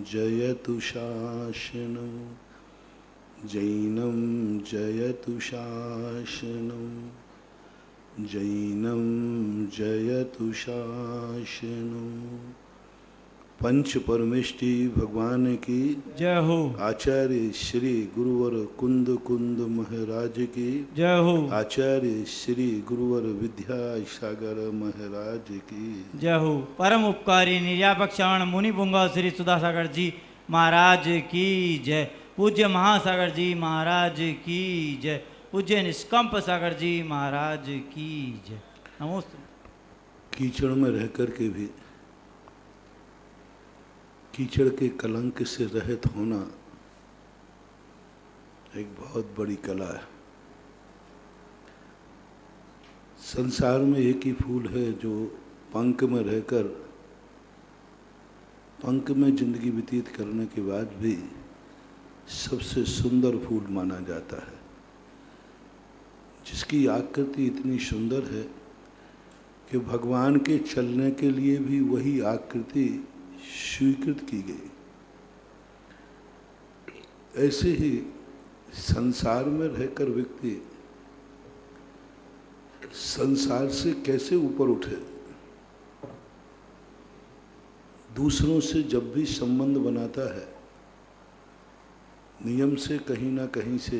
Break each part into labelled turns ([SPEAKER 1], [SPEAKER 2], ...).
[SPEAKER 1] जयतु शासनं जैनं जयतु शासनं जैनं जयतु शासनं। पंच परमेष्टि भगवान की
[SPEAKER 2] जय हो।
[SPEAKER 1] आचार्य श्री गुरुवर कुंद कुंद महाराज की
[SPEAKER 2] जय हो।
[SPEAKER 1] आचार्य श्री गुरुवर विद्यासागर महाराज की
[SPEAKER 2] जय हो। परम उपकारी निर्यापक श्रवण मुनि पुंगव श्री सुधासागर जी महाराज की जय। पूज्य महासागर जी महाराज की जय। पूज्य निष्कंप सागर जी महाराज की जय। नमोस्तु।
[SPEAKER 1] कीचड़ में रह कर के भी कीचड़ के कलंक से रहित होना एक बहुत बड़ी कला है। संसार में एक ही फूल है जो पंख में रहकर पंख में जिंदगी व्यतीत करने के बाद भी सबसे सुंदर फूल माना जाता है, जिसकी आकृति इतनी सुंदर है कि भगवान के चलने के लिए भी वही आकृति स्वीकृत की गई। ऐसे ही संसार में रहकर व्यक्ति संसार से कैसे ऊपर उठे। दूसरों से जब भी संबंध बनाता है नियम से कहीं ना कहीं से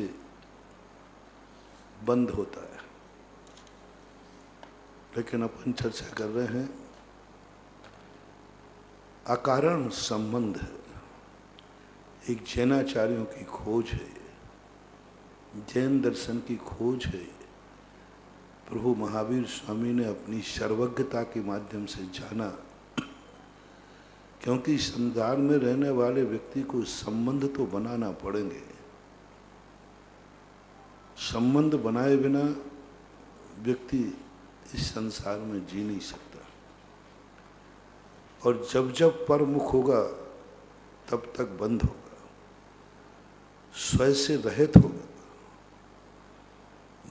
[SPEAKER 1] बंद होता है। लेकिन अपन चर्चा कर रहे हैं अकारण संबंध है। एक जैनाचार्यों की खोज है, जैन दर्शन की खोज है। प्रभु महावीर स्वामी ने अपनी सर्वज्ञता के माध्यम से जाना, क्योंकि संसार में रहने वाले व्यक्ति को संबंध तो बनाना पड़ेंगे। संबंध बनाए बिना व्यक्ति इस संसार में जी नहीं सकता। और जब जब परमुख होगा तब तक बंद होगा, स्वयं से रहित होगा।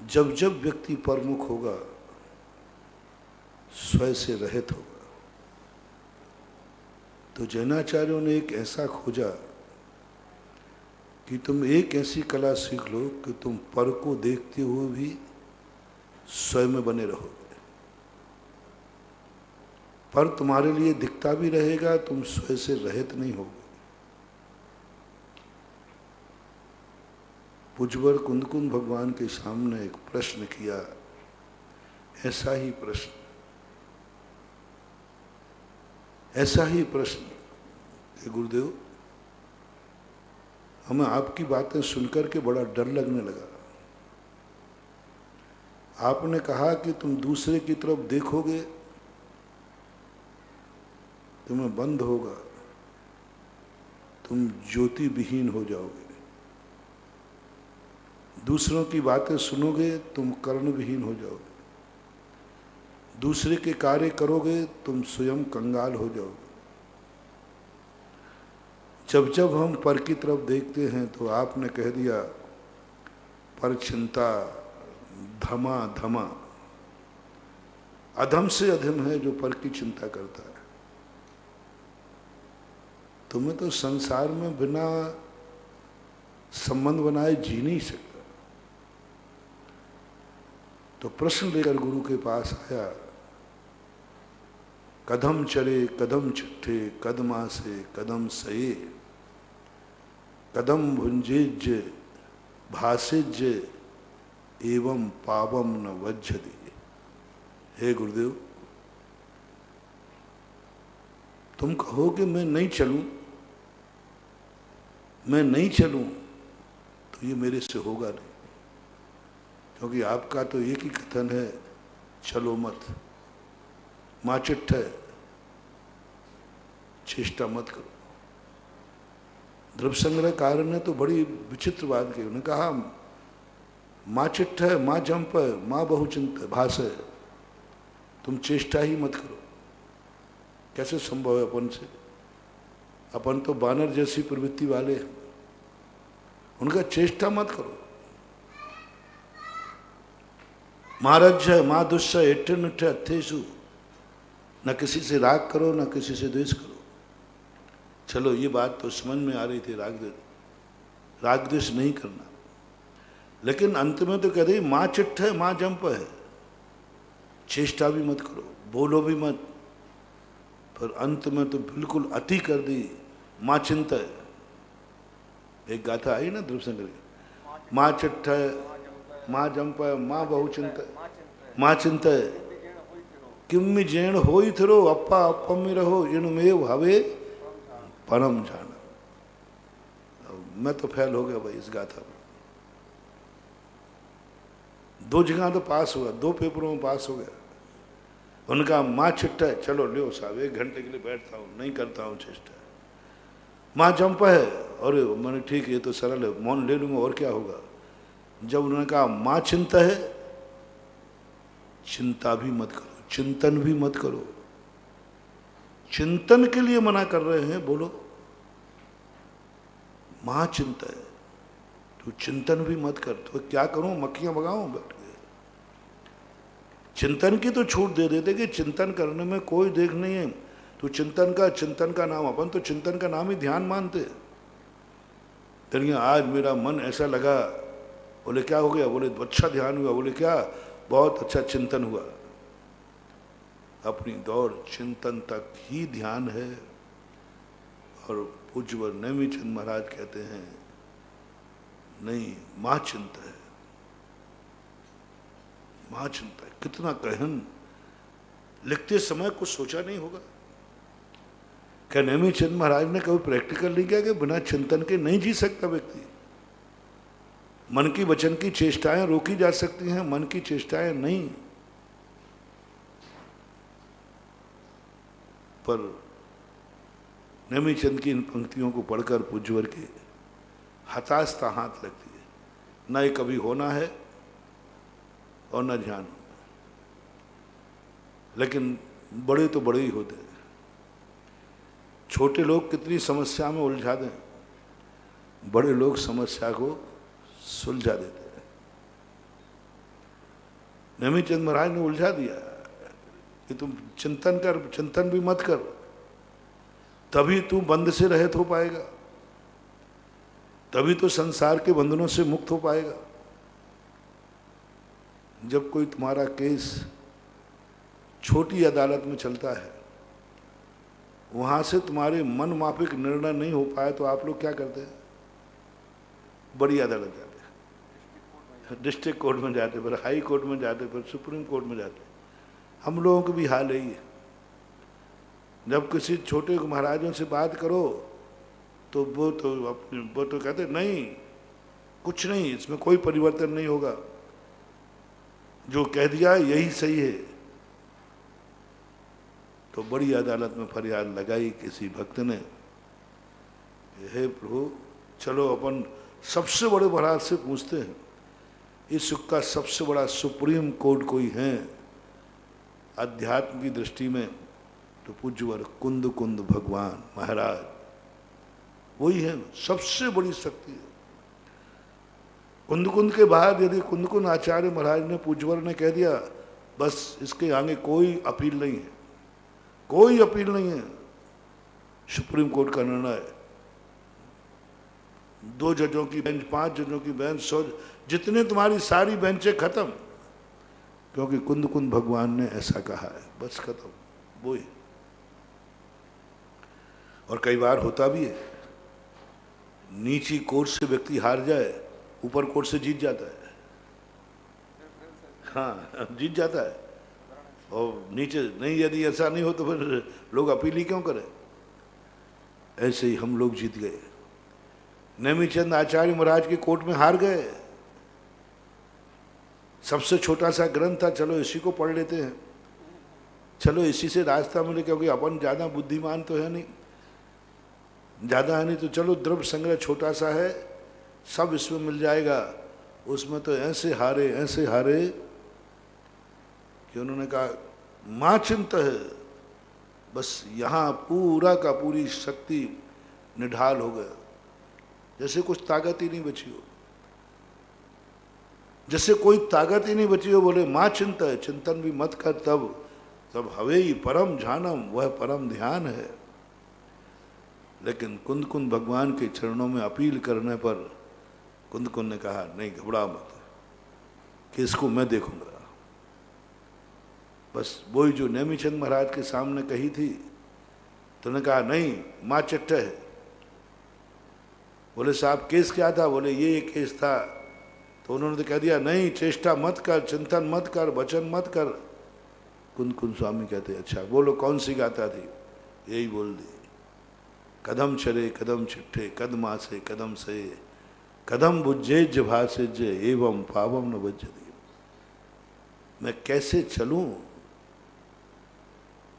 [SPEAKER 1] जब जब व्यक्ति परमुख होगा स्वयं से रहित होगा। तो जैनाचार्यों ने एक ऐसा खोजा कि तुम एक ऐसी कला सीख लो कि तुम पर को देखते हुए भी स्वयं में बने रहोगे। पर तुम्हारे लिए दिखता भी रहेगा, तुम स्वयं से रहित नहीं होगे। पूज्यवर कुंदकुंद भगवान के सामने एक प्रश्न किया, ऐसा ही प्रश्न कि गुरुदेव, हमें आपकी बातें सुनकर के बड़ा डर लगने लगा। आपने कहा कि तुम दूसरे की तरफ देखोगे तुम्हें बंद होगा, तुम ज्योति विहीन हो जाओगे। दूसरों की बातें सुनोगे तुम कर्ण विहीन हो जाओगे। दूसरे के कार्य करोगे तुम स्वयं कंगाल हो जाओगे। जब जब हम पर की तरफ देखते हैं तो आपने कह दिया पर चिंता धमा धमा, अधम से अधम है जो पर की चिंता करता है। तुम्हें तो संसार में बिना संबंध बनाए जी नहीं सकता। तो प्रश्न लेकर गुरु के पास आया, कदम चले कदम चिट्ठे कदमा से कदम सये, कदम भुंजेज भाषिज एवं पावम न वज्जति। हे गुरुदेव, तुम कहो कि मैं नहीं चलूं तो ये मेरे से होगा नहीं, क्योंकि आपका तो एक ही कथन है, चलो मत, माँ चिट्ठ है, चेष्टा मत करो। ध्रुव संग्रहकार ने तो बड़ी विचित्र बात की। उन्होंने कहा माँ चिट्ठ है, माँ जंप है, माँ बहुचिंत भाष है, तुम चेष्टा ही मत करो। कैसे संभव है अपन से? अपन तो बानर जैसी प्रवृत्ति वाले हैं। उनका चेष्टा मत करो। महाराज है माँ दुष्य एट्ठे निठे अथेशु, न किसी से राग करो न किसी से द्वेष करो। चलो ये बात तो समझ में आ रही थी, राग द्वेष नहीं करना, लेकिन अंत में तो कह रही माँ चिट्ठ है माँ जंप है, चेष्टा भी मत करो, बोलो भी मत, पर अंत में तो बिल्कुल अति कर दी, माँ चिंत है। एक गाथा आई ना ध्रुवशंकर की, माँ चिट्ठ है माँ जंप है माँ बहुचिंत माँ चिंत है, किम जैन होई थरो अप्पा अपमी रहो इनमेव हवे परम जाना। मैं तो फेल हो गया भाई इस गाथा में, 2 जगह तो पास हुआ, 2 पेपरों में पास हो गया। उनका माँ चिट्ठा है, चलो लियो साहब 1 घंटे के लिए बैठता हूँ, नहीं करता हूँ चेष्टा। माँ जंप है, और मैंने ठीक ये तो सरल है, मौन ले लूँगा और क्या होगा। जब उन्होंने कहा माँ चिंता है, चिंता भी मत करो, चिंतन भी मत करो, चिंतन के लिए मना कर रहे हैं, बोलो माँ चिंता है तो चिंतन भी मत कर, तो क्या करूं, मक्खियां भगाऊं बैठ के। चिंतन की तो छूट दे देते कि चिंतन करने में कोई देख नहीं है, तो चिंतन का नाम, अपन तो चिंतन का नाम ही ध्यान मानते। तेरिया आज मेरा मन ऐसा लगा, बोले क्या हो गया, बोले अच्छा ध्यान हुआ, बोले क्या, बहुत अच्छा चिंतन हुआ। अपनी दौड़ चिंतन तक ही ध्यान है। और पूज्यवर नेमिचंद महाराज कहते हैं नहीं, माँ चिंता है, माँ चिंता है। कितना गहन, लिखते समय कुछ सोचा नहीं होगा। क्या नेमिचंद महाराज ने कभी प्रैक्टिकल नहीं किया कि बिना चिंतन के नहीं जी सकता व्यक्ति। मन की वचन की चेष्टाएं रोकी जा सकती हैं, मन की चेष्टाएं नहीं। पर नेमिचंद की इन पंक्तियों को पढ़कर पूज्यवर के हताशता हाथ लगती है। न ये कभी होना है और न ध्यान होना, लेकिन बड़े तो बड़े ही होते हैं। छोटे लोग कितनी समस्या में उलझा दें, बड़े लोग समस्या को सुलझा देते हैं। नेमिचंद महाराज ने उलझा दिया कि तुम चिंतन कर, चिंतन भी मत कर, तभी तू बंध से रहित हो पाएगा, तभी तो संसार के बंधनों से मुक्त हो पाएगा। जब कोई तुम्हारा केस छोटी अदालत में चलता है, वहां से तुम्हारे मन माफिक निर्णय नहीं हो पाए, तो आप लोग क्या करते हैं, बड़ी अदालत जाते हैं, डिस्ट्रिक्ट कोर्ट में जाते, फिर हाई कोर्ट में जाते, फिर सुप्रीम कोर्ट में जाते। हम लोगों को भी हाल यही है। जब किसी छोटे महाराजों से बात करो तो वो तो कहते नहीं, कुछ नहीं, इसमें कोई परिवर्तन नहीं होगा, जो कह दिया यही सही है। तो बड़ी अदालत में फरियाद लगाई किसी भक्त ने, हे प्रभु चलो अपन सबसे बड़े महाराज से पूछते हैं, इस युग का सबसे बड़ा सुप्रीम कोर्ट कोई है अध्यात्म की दृष्टि में, तो पूज्यवर कुंद कुंद भगवान महाराज वही है, सबसे बड़ी शक्ति है। कुंद कुंद के बाद यदि कुंद कुंद आचार्य महाराज ने, पूज्यवर ने कह दिया बस इसके आगे कोई अपील नहीं है, कोई अपील नहीं है, सुप्रीम कोर्ट का निर्णय, 2 जजों की बेंच, 5 जजों की बेंच, 100, जितने तुम्हारी सारी बेंचें खत्म, क्योंकि कुंद कुंद भगवान ने ऐसा कहा है, बस खत्म वो ही। और कई बार होता भी है, नीची कोर्ट से व्यक्ति हार जाए, ऊपर कोर्ट से जीत जाता है। हाँ जीत जाता है, और नीचे नहीं, यदि ऐसा नहीं हो तो फिर लोग अपील ही क्यों करें। ऐसे ही हम लोग जीत गए। नेमिचंद आचार्य महाराज की कोर्ट में हार गए, सबसे छोटा सा ग्रंथ था, चलो इसी को पढ़ लेते हैं, चलो इसी से रास्ता मिले, क्योंकि अपन ज़्यादा बुद्धिमान तो है नहीं, ज़्यादा है नहीं, तो चलो द्रव्य संग्रह छोटा सा है, सब इसमें मिल जाएगा। उसमें तो ऐसे हारे कि उन्होंने कहा माँ चिंता है, बस यहाँ पूरा का पूरी शक्ति निढाल हो गया, जैसे कुछ ताकत ही नहीं बची हो, जैसे कोई ताकत ही नहीं बची हो। बोले माँ चिंता है, चिंतन भी मत कर, तब हवे ही परम ध्यानम, वह परम ध्यान है। लेकिन कुंद कुंद भगवान के चरणों में अपील करने पर कुंद कुंद ने कहा नहीं घबरा मत, कि इसको मैं देखूंगा। बस वही जो नेमिचंद महाराज के सामने कही थी, तो उन्होंने कहा नहीं माँ चिट्ठ है। बोले साहब केस क्या था? बोले ये केस था। तो उन्होंने तो कह दिया नहीं चेष्टा मत कर, चिंतन मत कर, वचन मत कर। कुंद कुंद स्वामी कहते अच्छा बोलो कौन सी गाथा थी? यही बोल दी, कदम चले कदम चिट्ठे कदमा से कदम से कदम बुझे जभाषज एवं पावम न बज्जती। मैं कैसे चलूं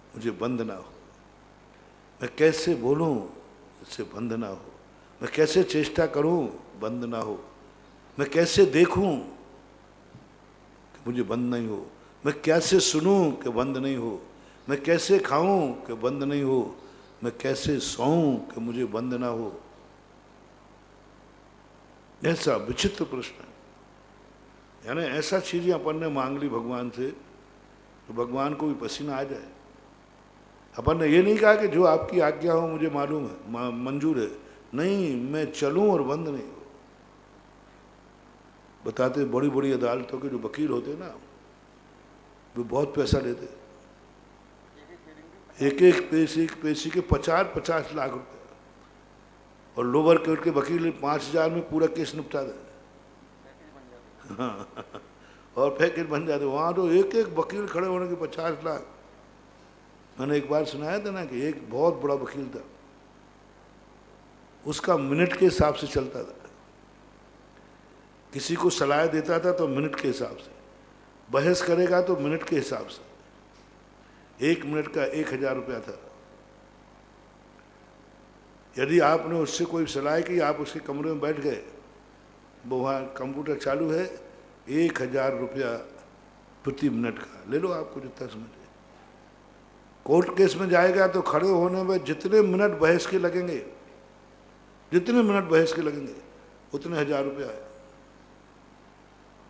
[SPEAKER 1] मुझे बंद ना हो, मैं कैसे बोलूं इससे बंद ना हो, मैं कैसे चेष्टा करूं बंद ना हो, मैं कैसे देखूं कि मुझे बंद नहीं हो, मैं कैसे सुनूं कि बंद नहीं हो, मैं कैसे खाऊं कि बंद नहीं हो, मैं कैसे सोऊं कि मुझे बंद ना हो। ऐसा विचित्र प्रश्न है। यानी ऐसा चीजें अपन ने मांग ली भगवान से तो भगवान को भी पसीना आ जाए। अपन ने ये नहीं कहा कि जो आपकी आज्ञा हो मुझे मालूम है मंजूर है, नहीं मैं चलूं और बंद नहीं हो। बताते बड़ी बड़ी अदालतों के जो वकील होते ना वो बहुत पैसा लेते, एक एक पेशी के 50-50 लाख रुपए, और लोअर कोर्ट के वकील 5,000 में पूरा केस निपटा दे। हाँ और पैकेज बन जाते। वहाँ तो एक एक वकील खड़े होने के 50 लाख। मैंने एक बार सुनाया था ना कि एक बहुत बड़ा वकील था, उसका मिनट के हिसाब से चलता था। किसी को सलाह देता था तो मिनट के हिसाब से, बहस करेगा तो मिनट के हिसाब से। 1 मिनट का 1,000 रुपया था। यदि आपने उससे कोई सलाह की, आप उसके कमरे में बैठ गए, वो वहाँ कंप्यूटर चालू है, 1,000 रुपया प्रति मिनट का, ले लो आपको जितना समझे। कोर्ट केस में जाएगा तो खड़े होने में जितने मिनट बहस के लगेंगे, जितने मिनट बहस के लगेंगे उतने 1,000 रुपया है।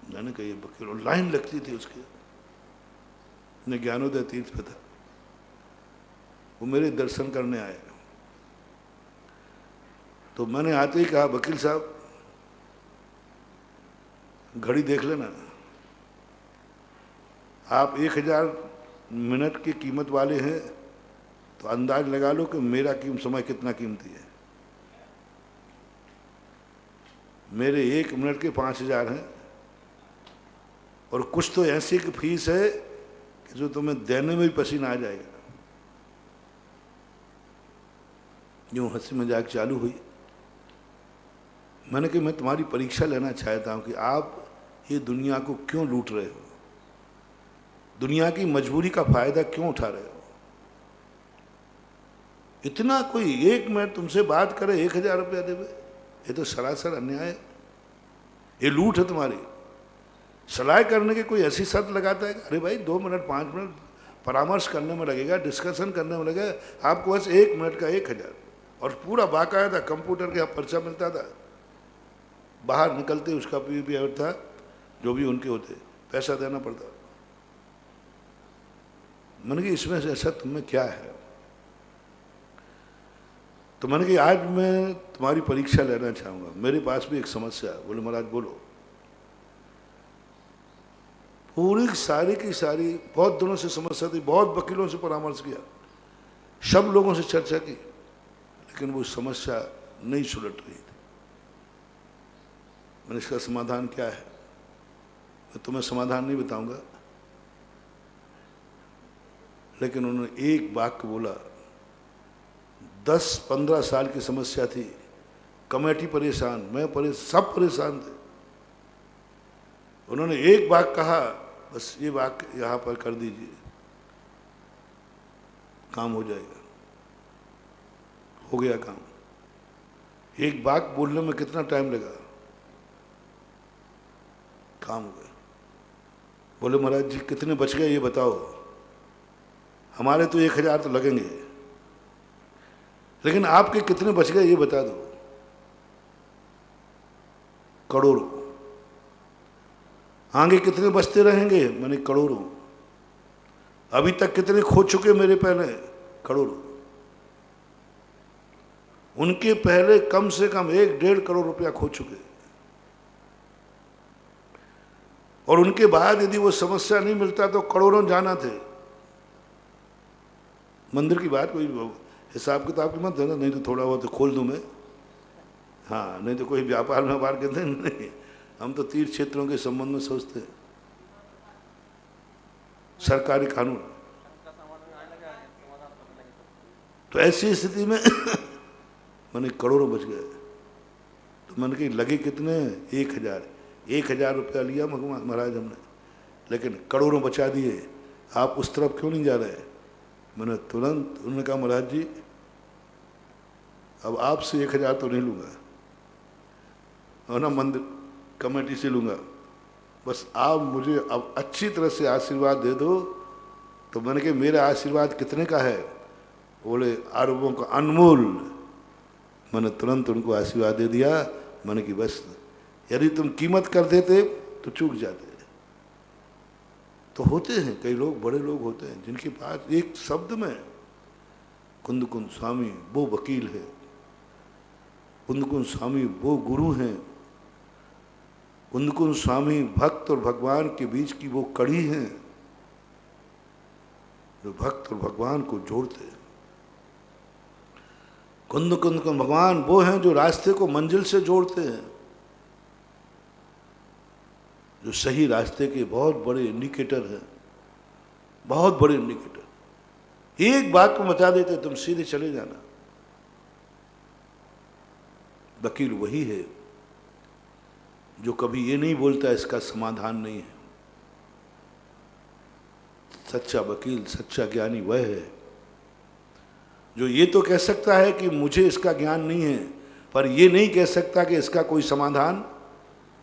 [SPEAKER 1] मैंने कही वकील, लाइन लगती थी उसकी। मैं ज्ञानोदय तीर्थ पे था, वो मेरे दर्शन करने आए, तो मैंने आते ही कहा वकील साहब घड़ी देख लेना, आप 1,000 मिनट की कीमत वाले हैं तो अंदाज लगा लो कि मेरा समय कितना कीमती है। मेरे 1 मिनट के 5,000 हैं, और कुछ तो ऐसी की फीस है कि जो तुम्हें देने में भी पसीना आ जाएगा। यूँ हंसी मजाक चालू हुई। मैंने कहा मैं तुम्हारी परीक्षा लेना चाहता हूँ कि आप ये दुनिया को क्यों लूट रहे हो, दुनिया की मजबूरी का फायदा क्यों उठा रहे हो। इतना कोई 1 मिनट तुमसे बात करे 1,000 रुपया देवे, ये तो सरासर अन्याय है, ये लूट है तुम्हारी। सलाह करने की कोई ऐसी शर्त लगाता है, अरे भाई 2 मिनट 5 मिनट परामर्श करने में लगेगा, डिस्कशन करने में लगेगा, आपको बस 1 मिनट का 1,000, और पूरा बाकायदा कंप्यूटर के यहाँ पर्चा मिलता था। बाहर निकलते उसका पीपीआर था, जो भी उनके होते, पैसा देना पड़ता। मैंने कहा इसमें से ऐसा तुम्हें क्या है? तो मैंने कहा आज मैं तुम्हारी परीक्षा लेना चाहूँगा, मेरे पास भी एक समस्या है। बोले महाराज बोलो। पूरी सारी की सारी बहुत दिनों से समस्या थी, बहुत वकीलों से परामर्श किया, सब लोगों से चर्चा की, लेकिन वो समस्या नहीं सुलट रही थी। मैंने इसका समाधान क्या है? मैं तुम्हें समाधान नहीं बताऊंगा, लेकिन उन्होंने एक वाक्य बोला। 10-15 साल की समस्या थी, कमेटी परेशान, मैं परेशान, सब परेशान थे। उन्होंने एक वाक्य कहा, बस ये वाक्य यहाँ पर कर दीजिए, काम हो जाएगा। हो गया काम। एक वाक्य बोलने में कितना टाइम लगा, काम हो गया। बोले महाराज जी कितने बच गए ये बताओ। हमारे तो 1,000 तो लगेंगे, लेकिन आपके कितने बच गए ये बता दो। करोड़ों। आगे कितने बचते रहेंगे? मैंने करोड़ों। अभी तक कितने खो चुके मेरे पहले? करोड़ों। उनके पहले कम से कम 1-1.5 करोड़ रुपया खो चुके, और उनके बाद यदि वो समस्या नहीं मिलता तो करोड़ों जाना थे। मंदिर की बात कोई हिसाब किताब की मत है ना, नहीं तो थोड़ा बहुत तो खोल दूं मैं, हाँ, नहीं तो कोई व्यापार व्यापार कहते हैं नहीं, हम तो तीर्थ क्षेत्रों के संबंध में सोचते हैं, सरकारी कानून। तो ऐसी स्थिति में मैंने करोड़ों बच गए। तो मैंने कही लगे कितने, 1,000 रुपया लिया भगवान महाराज हमने, लेकिन करोड़ों बचा दिए, आप उस तरफ क्यों नहीं जा रहे? मैंने तुरंत, उन्होंने कहा महाराज जी अब आपसे 1,000 तो नहीं लूँगा और ना मंदिर कमेटी से लूँगा, बस आप मुझे अब अच्छी तरह से आशीर्वाद दे दो। तो मैंने कहा मेरा आशीर्वाद कितने का है? बोले अरबों का, अनमोल। मैंने तुरंत उनको आशीर्वाद दे दिया। मैंने कि बस यदि तुम कीमत कर देते तो चूक जाते। तो होते हैं कई लोग, बड़े लोग होते हैं जिनके पास एक शब्द में, कुंद कुंद स्वामी वो वकील है, कुंद कुंद स्वामी वो गुरु हैं, कुंद कुंद स्वामी भक्त और भगवान के बीच की वो कड़ी हैं जो भक्त और भगवान को जोड़ते हैं। कुंद कुंद भगवान वो हैं जो रास्ते को मंजिल से जोड़ते हैं, जो सही रास्ते के बहुत बड़े इंडिकेटर हैं, बहुत बड़े इंडिकेटर। एक बात को बता देते तुम सीधे चले जाना। वकील वही है जो कभी ये नहीं बोलता इसका समाधान नहीं है। सच्चा वकील, सच्चा ज्ञानी वह है जो ये तो कह सकता है कि मुझे इसका ज्ञान नहीं है, पर ये नहीं कह सकता कि इसका कोई समाधान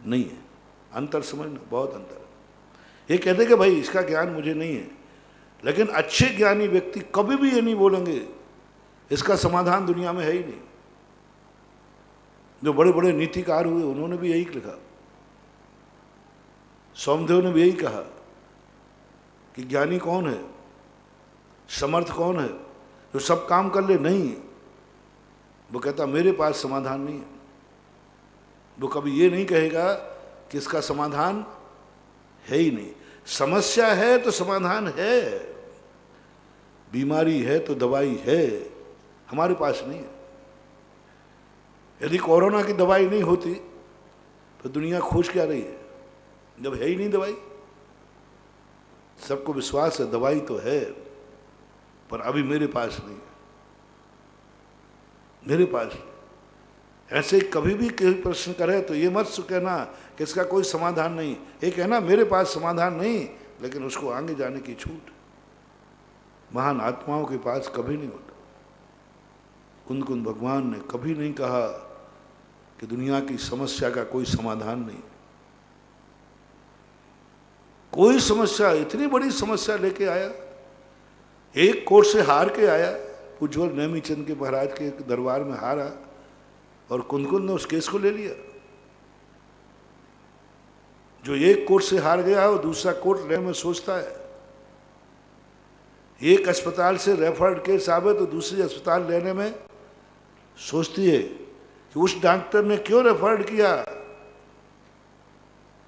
[SPEAKER 1] नहीं है। अंतर समझना, बहुत अंतर है। ये कहते कि भाई इसका ज्ञान मुझे नहीं है, लेकिन अच्छे ज्ञानी व्यक्ति कभी भी ये नहीं बोलेंगे इसका समाधान दुनिया में है ही नहीं। जो बड़े बड़े नीतिकार हुए उन्होंने भी यही लिखा, सोमदेव ने भी यही कहा कि ज्ञानी कौन है, समर्थ कौन है जो सब काम कर ले? नहीं, वो कहता मेरे पास समाधान नहीं है। वो कभी ये नहीं कहेगा कि इसका समाधान है ही नहीं। समस्या है तो समाधान है, बीमारी है तो दवाई है, हमारे पास नहीं है। यदि कोरोना की दवाई नहीं होती तो दुनिया खोज क्या रही है, जब है ही नहीं दवाई। सबको विश्वास है दवाई तो है, पर अभी मेरे पास नहीं है, मेरे पास नहीं। ऐसे कभी भी कोई प्रश्न करे तो ये मत कहना कि इसका कोई समाधान नहीं, ये कहना मेरे पास समाधान नहीं, लेकिन उसको आगे जाने की छूट महान आत्माओं के पास कभी नहीं होता। कुंद कुंद भगवान ने कभी नहीं कहा कि दुनिया की समस्या का कोई समाधान नहीं। कोई समस्या, इतनी बड़ी समस्या लेके आया, एक कोर्ट से हार के आया, उज्ज्वल नेमीचंद के महाराज के दरबार में हारा और कुंद कुंद ने उस केस को ले लिया। जो एक कोर्ट से हार गया वो दूसरा कोर्ट लेने में सोचता है। एक अस्पताल से रेफर्ड केस आवे तो दूसरी अस्पताल लेने में सोचती है कि उस डॉक्टर ने क्यों रेफर्ड किया,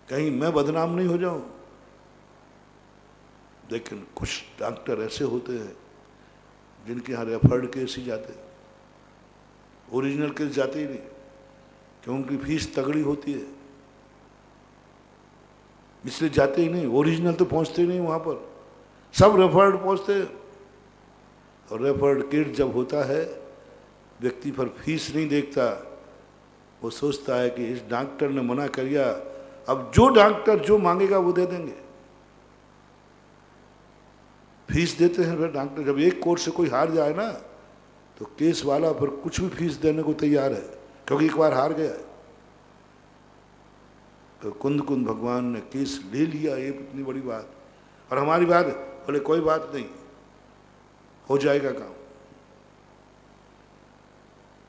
[SPEAKER 1] कहीं मैं बदनाम नहीं हो जाऊं। लेकिन कुछ डॉक्टर ऐसे होते हैं जिनके यहाँ रेफर्ड केस ही जाते, ओरिजिनल केस जाते ही नहीं, क्योंकि फीस तगड़ी होती है, इसलिए जाते ही नहीं। ओरिजिनल तो पहुँचते ही नहीं वहाँ पर, सब रेफर्ड पहुँचते हैं। और रेफर्ड केस जब होता है, व्यक्ति पर फीस नहीं देखता, वो सोचता है कि इस डॉक्टर ने मना कर दिया, अब जो डॉक्टर जो मांगेगा वो दे देंगे। फीस देते हैं फिर डॉक्टर। जब एक कोर्ट से कोई हार जाए ना तो केस वाला फिर कुछ भी फीस देने को तैयार है, क्योंकि एक बार हार गया है। तो कुंद कुंद भगवान ने केस ले लिया, ये इतनी बड़ी बात। और हमारी बात, बोले कोई बात नहीं, हो जाएगा काम।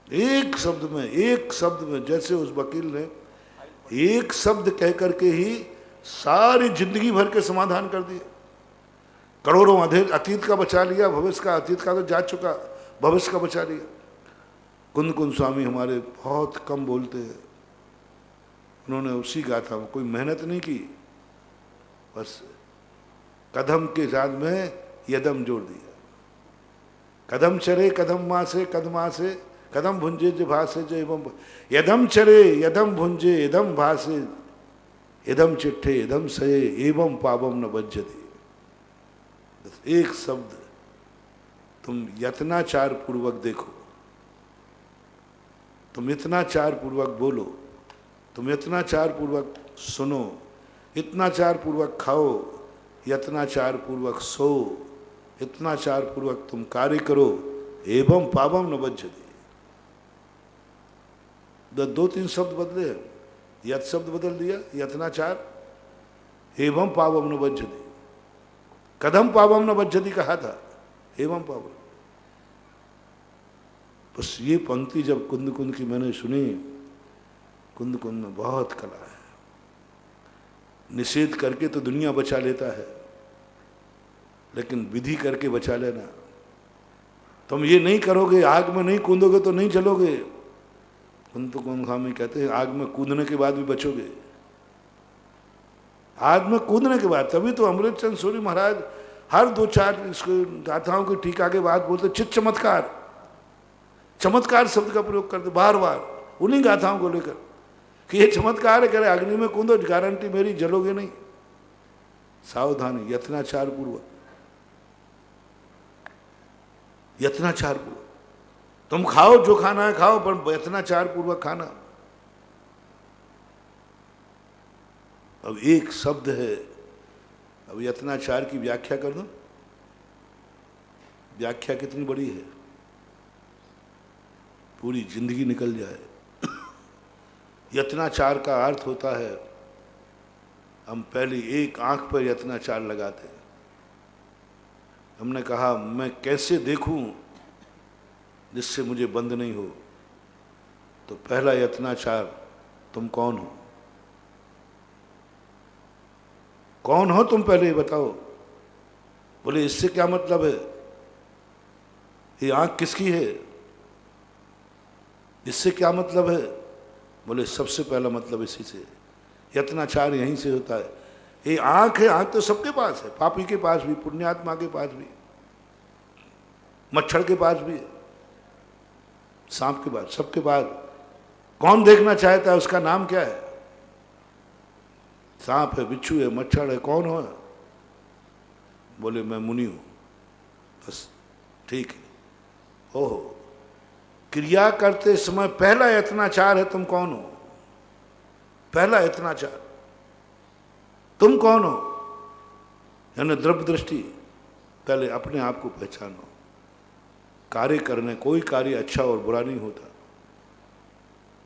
[SPEAKER 1] एक शब्द में जैसे उस वकील ने एक शब्द कह करके ही सारी जिंदगी भर के समाधान कर दिए। करोड़ों अतीत का बचा लिया, भविष्य का, अतीत का तो जा चुका, भविष्य का बचा लिया। कुंद कुंद स्वामी हमारे बहुत कम बोलते हैं, उन्होंने उसी गाथा में कोई मेहनत नहीं की, बस कदम के साथ में यदम जोड़ दिया। कदम चरे कदम माँ से कदमा से कदम भुंजे जो भासे जो एवं यदम चरे यदम भुंजे यदम भासे यदम चिट्ठे यदम सये एवं पावम न बज्जति। बस एक शब्द तुम यत्नाचार पूर्वक देखो, तुम यत्नाचार पूर्वक बोलो, तुम यत्नाचार पूर्वक सुनो, यत्नाचार पूर्वक खाओ, यत्नाचार पूर्वक सो, यत्नाचार पूर्वक तुम कार्य करो, एवं पावम न बज्जति। दो तीन शब्द बदले, यत शब्द बदल दिया, यत्नाचार, एवं पावम न बज्जति। कदम पावम न बज्जति कहा था, एवं पावम। बस ये पंक्ति जब कुंद कुंद की मैंने सुनी, कुंद कुंद में बहुत कला है। निषेध करके तो दुनिया बचा लेता है, लेकिन विधि करके बचा लेना। तुम ये नहीं करोगे, आग में नहीं कूदोगे तो नहीं जलोगे। कुंद कुंद स्वामी कहते हैं आग में कूदने के बाद भी बचोगे। आग में कूदने के बाद, तभी तो अमृतचंद सूरी महाराज हर दो चार गाथाओं की टीका के बाद बोलते चित चमत्कार, चमत्कार शब्द का प्रयोग करते बार बार उन्हीं गाथाओं को लेकर कि ये चमत्कार है, करे अग्नि में कूदो, गारंटी मेरी जलोगे नहीं। सावधानी, यत्नाचार पूर्वक, यत्नाचार पूर्वक तुम खाओ, जो खाना है खाओ, पर यत्नाचार पूर्वक खाना। अब एक शब्द है, अब यत्नाचार की व्याख्या कर दो। व्याख्या कितनी बड़ी है, पूरी जिंदगी निकल जाए। यत्नाचार का अर्थ होता है, हम पहले एक आंख पर यत्नाचार लगाते हैं। हमने कहा मैं कैसे देखूं जिससे मुझे बंद नहीं हो, तो पहला यत्नाचार तुम कौन हो, कौन हो तुम पहले बताओ। बोले इससे क्या मतलब है, ये आंख किसकी है, इससे क्या मतलब है। बोले सबसे पहला मतलब इसी से, यत्नाचार यहीं से होता है। ये आंख है, आंख तो सबके पास है, पापी के पास भी, पुण्यात्मा के पास भी, मच्छर के पास भी है, सांप के पास, सबके पास। कौन देखना चाहता है, उसका नाम क्या है। सांप है, बिच्छू है, मच्छर है, कौन हो। बोले मैं मुनि हूं, बस ठीक है। ओहो, क्रिया करते समय पहला यत्नाचार है तुम कौन हो, पहला यत्नाचार तुम कौन हो, यानी द्रव्य दृष्टि। पहले अपने आप को पहचानो। कार्य करने, कोई कार्य अच्छा और बुरा नहीं होता,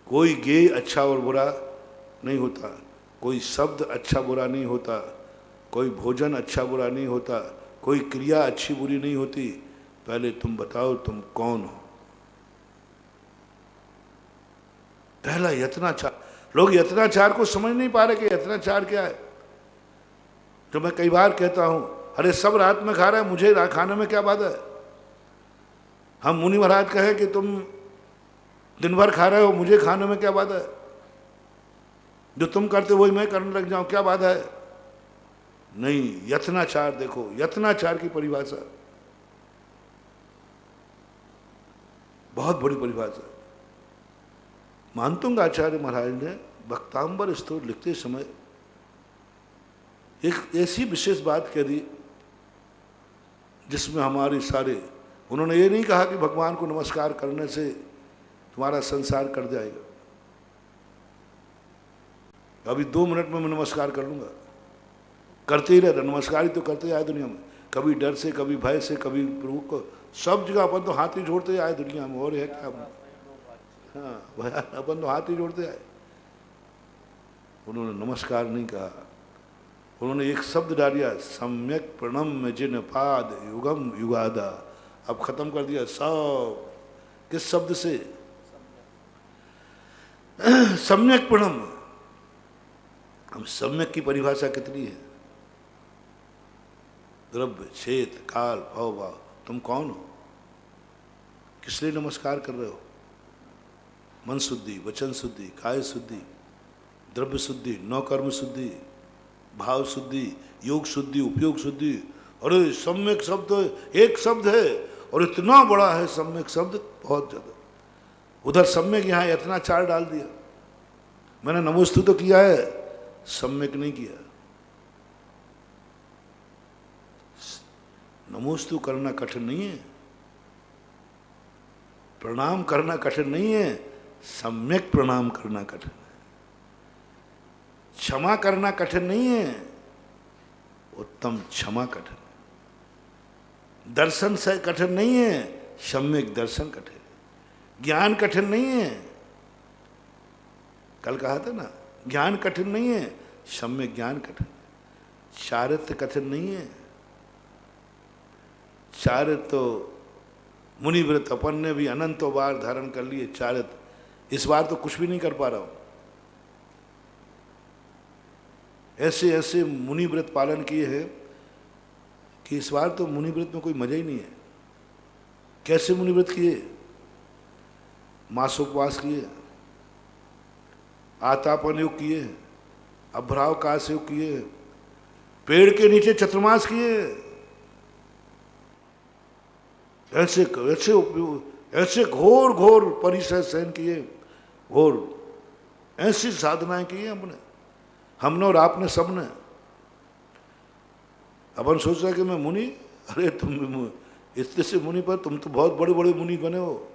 [SPEAKER 1] कोई गेय अच्छा और बुरा नहीं होता, कोई शब्द अच्छा बुरा नहीं होता, कोई भोजन अच्छा बुरा नहीं होता, कोई क्रिया अच्छी बुरी नहीं होती। पहले तुम बताओ तुम कौन हो, पहला यत्नाचार। लोग यत्नाचार को समझ नहीं पा रहे कि यत्नाचार क्या है। तो मैं कई बार कहता हूं, अरे सब रात में खा रहे हैं, मुझे खाने में क्या बात है। हम मुनि महाराज कहे कि तुम दिन भर खा रहे हो, मुझे खाने में क्या बात है। जो तुम करते वही मैं करने लग जाऊं, क्या बात है। नहीं, यत्नाचार देखो, यत्नाचार की परिभाषा बहुत बड़ी परिभाषा। मानतुंग आचार्य महाराज ने भक्तांबर स्तोत्र लिखते समय एक ऐसी विशेष बात कह दी जिसमें हमारे सारे, उन्होंने ये नहीं कहा कि भगवान को नमस्कार करने से तुम्हारा संसार कर जाएगा। अभी 2 मिनट में मैं नमस्कार कर लूंगा, करते ही रहता। नमस्कार ही तो करते आए दुनिया में, कभी डर से, कभी भय से, कभी प्रभु को, सब जगह अपन तो हाथ ही जोड़ते आए दुनिया में। और है क्या, हाँ, अपन तो हाथ ही जोड़ते आए। उन्होंने नमस्कार नहीं कहा, उन्होंने एक शब्द डाल दिया, सम्यक प्रणम्य जिन पाद युगम युगादा। अब खत्म कर दिया सब, किस शब्द से, सम्यक प्रणम्य। हम सम्यक की परिभाषा कितनी है, द्रव्य, क्षेत्र, काल, भाव भाव। तुम कौन हो, किस लिए नमस्कार कर रहे हो। मन शुद्धि, वचन शुद्धि, काय शुद्धि, द्रव्य शुद्धि, नौ कर्म शुद्धि, भाव शुद्धि, योग शुद्धि, उपयोग शुद्धि। अरे सम्यक शब्द एक शब्द है और इतना बड़ा है सम्यक शब्द, बहुत ज्यादा। उधर सम्यक, यहाँ इतना चार डाल दिया। मैंने नमोस्तु तो किया है, सम्यक नहीं किया। नमोस्तु करना कठिन नहीं है, प्रणाम करना कठिन नहीं है, सम्यक प्रणाम करना कठिन है। क्षमा करना कठिन नहीं है, उत्तम क्षमा कठिन है। दर्शन से कठिन नहीं है, सम्यक दर्शन कठिन है। ज्ञान कठिन नहीं है, कल कहा था ना, ज्ञान कठिन नहीं है, सम्यक ज्ञान कठिन है। चारित्र कठिन नहीं है, चारित्र तो मुनिव्रत अपन ने भी अनंतों बार धारण कर लिए चारित्र, इस बार तो कुछ भी नहीं कर पा रहा हूं। ऐसे ऐसे मुनिव्रत पालन किए हैं कि इस बार तो मुनिव्रत में कोई मजा ही नहीं है। कैसे मुनिव्रत किए? मासोपवास किए, आतापन योग किए, अभ्राव काश योग किए, पेड़ के नीचे चतुर्मास किए, ऐसे ऐसे ऐसे घोर घोर परिसर सहन किए, घोर ऐसी साधनाएं की हमने और आपने सबने। अपन सोच रहे कि मैं मुनि, अरे तुम इतने से मुनि पर तुम तो बहुत बड़े बड़े मुनि बने हो।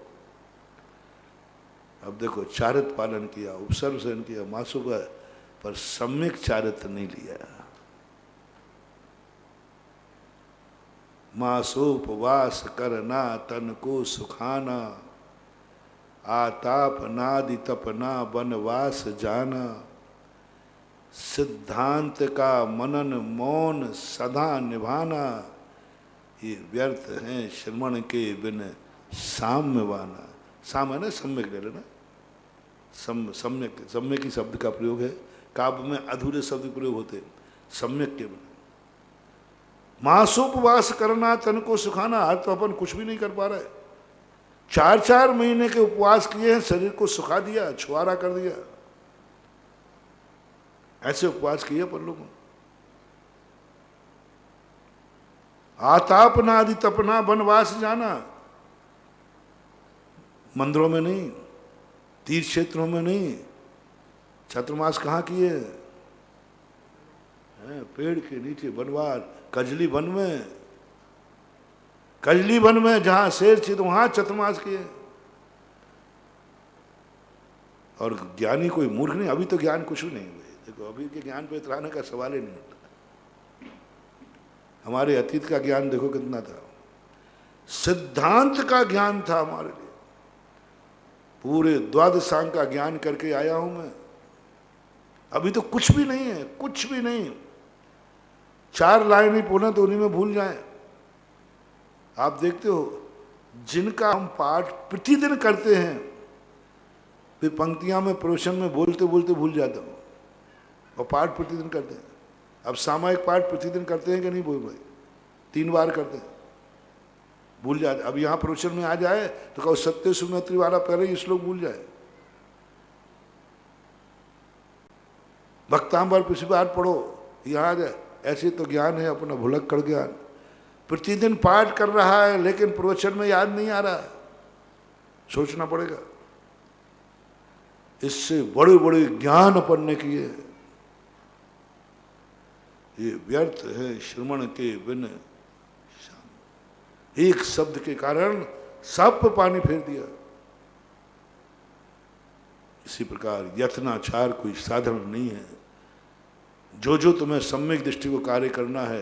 [SPEAKER 1] अब देखो, चारित्र पालन किया, उपसर्ग सहन किया, मासु पर सम्यक चारित्र नहीं लिया। मासोपवास करना तन को सुखाना, आताप नादि तपना वनवास जाना, सिद्धांत का मनन मौन सदा निभाना, ये व्यर्थ है श्रमण के बिन साम्यवाना। साम है ना, सम्यक ले लेना, सम्यक, सम्यक ही शब्द का प्रयोग है। काव्य में अधूरे शब्द प्रयोग होते, सम्यक के बिना। मासोपवास करना तन को सुखाना, आज तो अपन कुछ भी नहीं कर पा रहे। 4-4 महीने के उपवास किए हैं, शरीर को सुखा दिया, छुआरा कर दिया। ऐसे उपवास किए अपन लोगों। आतापना आदि तपना वनवास जाना, मंदिरों में नहीं, तीर्थ क्षेत्रों में नहीं, चतुर्मास कहाँ किए? पेड़ के नीचे वनवास, कजली वन में, कजली वन में जहां शेर थी तो वहां चतुर्मास किए। और ज्ञानी कोई मूर्ख नहीं, अभी तो ज्ञान कुछ भी नहीं हुए। देखो, अभी के ज्ञान पे इतराने का सवाल ही नहीं होता। हमारे अतीत का ज्ञान देखो कितना था, सिद्धांत का ज्ञान था हमारे लिए। पूरे द्वादशांग का ज्ञान करके आया हूं मैं। अभी तो कुछ भी नहीं है, कुछ भी नहीं। 4 लाइन ही बोला तो उन्हीं में भूल जाएं। आप देखते हो, जिनका हम पाठ प्रतिदिन करते हैं, फिर पंक्तियां में प्रवचन में बोलते बोलते भूल जाता हूं, और पाठ प्रतिदिन करते हैं। अब सामायिक पाठ प्रतिदिन करते हैं कि नहीं बोल भाई? 3 बार करते हैं, भूल जाते। अब यहाँ प्रवचन में आ जाए तो कहो सत्य सुमैत्री वाला पहले ही श्लोक भूल जाए। भक्तांबर पिछली बार पढ़ो, यहाँ आ जाए। ऐसे तो ज्ञान है अपना भुलक कर ज्ञान। प्रतिदिन पाठ कर रहा है लेकिन प्रवचन में याद नहीं आ रहा है, सोचना पड़ेगा। इससे बड़े बड़े ज्ञान अपन ने किए, ये व्यर्थ है श्रमण के बिन। एक शब्द के कारण सब पे पानी फेर दिया। इसी प्रकार यत्नाचार कोई साधन नहीं है। जो जो तुम्हें सम्यक दृष्टि को कार्य करना है,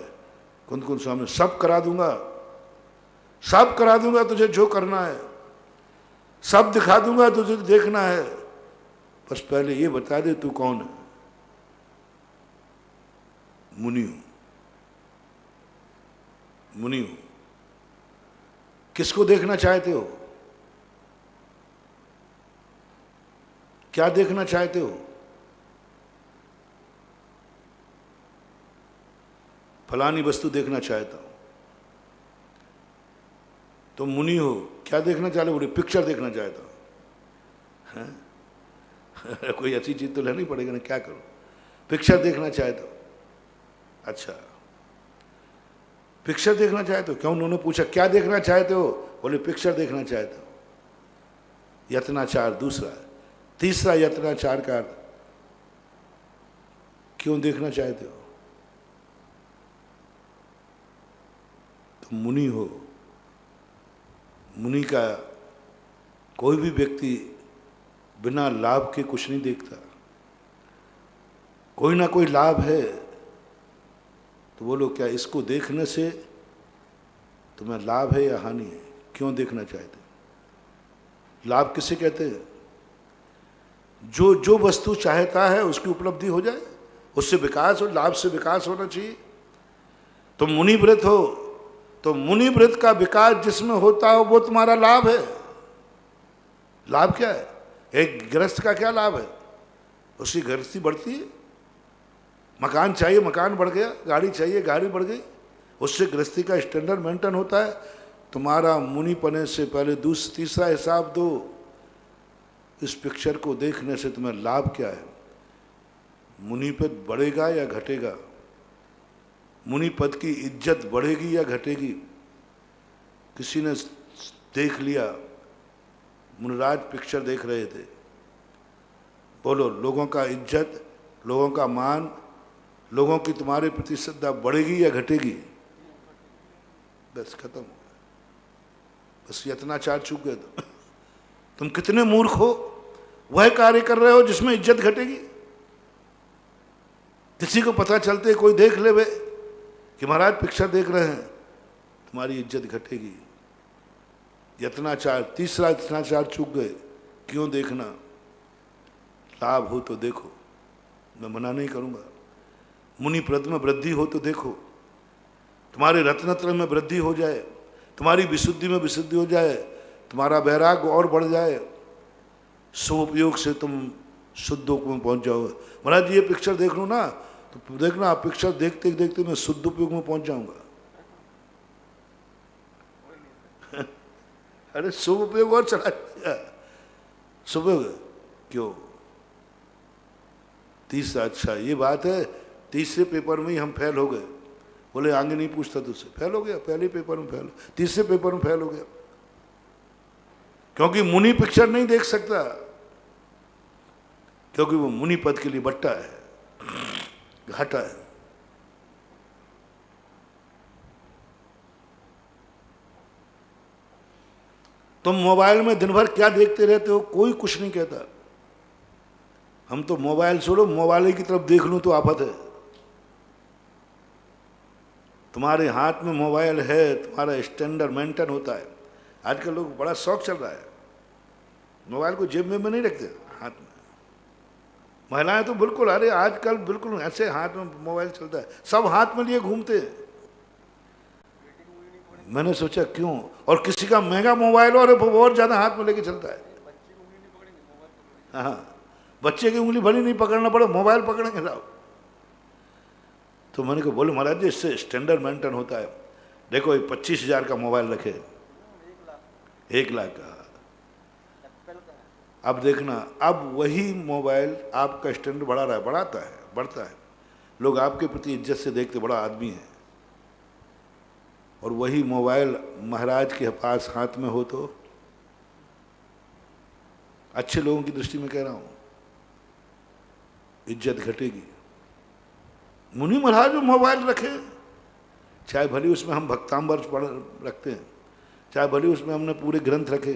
[SPEAKER 1] कुंद स्वामी सब करा दूंगा, सब करा दूंगा तुझे जो करना है, सब दिखा दूंगा तुझे देखना है। बस पहले ये बता दे तू कौन है। मुनि हूं, मुनि हूं। किसको देखना चाहते हो? क्या देखना चाहते हो? फलानी वस्तु देखना चाहता हूं। तुम मुनि हो, क्या देखना चाहते हो? बोले पिक्चर देखना चाहता हूं। कोई अच्छी चीज तो लेनी पड़ेगी ना, क्या करूं? पिक्चर देखना चाहे तो, अच्छा पिक्चर देखना चाहे तो क्यों? उन्होंने पूछा क्या देखना चाहते हो? बोले पिक्चर देखना चाहते हो। यत्नाचार दूसरा। तीसरा यत्नाचार का क्यों देखना चाहते हो? तुम मुनि हो। मुनि का कोई भी व्यक्ति बिना लाभ के कुछ नहीं देखता। कोई ना कोई लाभ है तो बोलो क्या इसको देखने से तुम्हें लाभ है या हानि है? क्यों देखना चाहते? लाभ किसे कहते हैं? जो जो वस्तु चाहता है उसकी उपलब्धि हो जाए, उससे विकास हो, लाभ से विकास होना चाहिए। तुम मुनि व्रत हो तो मुनि व्रत का विकास जिसमें होता हो वो तुम्हारा लाभ है। लाभ क्या है? एक गृहस्थ का क्या लाभ है? उसकी गृहस्थी बढ़ती है। मकान चाहिए, मकान बढ़ गया, गाड़ी चाहिए, गाड़ी बढ़ गई, उससे गृहस्थी का स्टैंडर्ड मेंटेन होता है। तुम्हारा मुनि पने से पहले तीसरा हिसाब दो, इस पिक्चर को देखने से तुम्हें लाभ क्या है? मुनि पद बढ़ेगा या घटेगा? मुनि पद की इज्जत बढ़ेगी या घटेगी? किसी ने देख लिया, मुनिराज पिक्चर देख रहे थे, बोलो लोगों का इज्जत, लोगों का मान, लोगों की तुम्हारे प्रति श्रद्धा बढ़ेगी या घटेगी? बस खत्म हो गया। बस यत्नाचार चूक गए तो तुम कितने मूर्ख हो, वह कार्य कर रहे हो जिसमें इज्जत घटेगी। किसी को पता चलते कोई देख ले वे कि महाराज पिक्चर देख रहे हैं, तुम्हारी इज्जत घटेगी। यत्नाचार, तीसरा यत्नाचार चूक गए। क्यों देखना? लाभ हो तो देखो, मैं मना नहीं करूंगा। मुनि पद में वृद्धि हो तो देखो, तुम्हारे रत्नत्र में वृद्धि हो जाए, तुम्हारी विशुद्धि में विशुद्धि हो जाए, तुम्हारा वैराग्य और बढ़ जाए, स्वोपयोग से तुम शुद्धों में पहुंच जाओगे। महाराज ये पिक्चर देख लूँ ना, तो देखना आप पिक्चर देखते देखते मैं शुद्ध उपयोग में पहुंच जाऊंगा। अरे शुभ उपयोग और चला जाएगा, शुभ क्यों? तीसरा, अच्छा ये बात है, तीसरे पेपर में ही हम फेल हो गए। बोले आगे नहीं पूछता तुझसे, फेल हो गया, पहले पेपर में फेल, तीसरे पेपर में फेल हो गया। क्योंकि मुनि पिक्चर नहीं देख सकता, क्योंकि वो मुनि पद के लिए बट्टा है, घाटा है। तुम मोबाइल में दिन भर क्या देखते रहते हो? कोई कुछ नहीं कहता। हम तो मोबाइल छोड़ो, मोबाइल की तरफ देख लूं तो आफत है। तुम्हारे हाथ में मोबाइल है, तुम्हारा स्टैंडर्ड मेंटेन होता है। आजकल लोग बड़ा शौक चल रहा है, मोबाइल को जेब में नहीं रखते, हाथ में। महिलाएं तो बिल्कुल, अरे आजकल बिल्कुल ऐसे हाथ में मोबाइल चलता है, सब हाथ में लिए घूमते हैं। मैंने सोचा क्यों? और किसी का महंगा मोबाइल और वो और ज्यादा हाथ में लेके चलता है। हाँ, बच्चे की उंगली भली नहीं पकड़ना पड़े, मोबाइल पकड़ेंगे साहब। तो मैंने कहा बोले महाराज जी इससे स्टैंडर्ड मेंटेन होता है। देखो ये 25,000 का मोबाइल रखे, 1 लाख का। अब देखना, अब वही मोबाइल आपका स्टैंडर्ड बढ़ा रहा है, बढ़ाता है, बढ़ता है। लोग आपके प्रति इज्जत से देखते, बड़ा आदमी है। और वही मोबाइल महाराज के पास हाथ में हो तो, अच्छे लोगों की दृष्टि में कह रहा हूं, इज्जत घटेगी। मुनि महाराज में मोबाइल रखे, चाहे भले उसमें हम भक्तांबर पढ़ रखते हैं, चाहे भले उसमें हमने पूरे ग्रंथ रखे,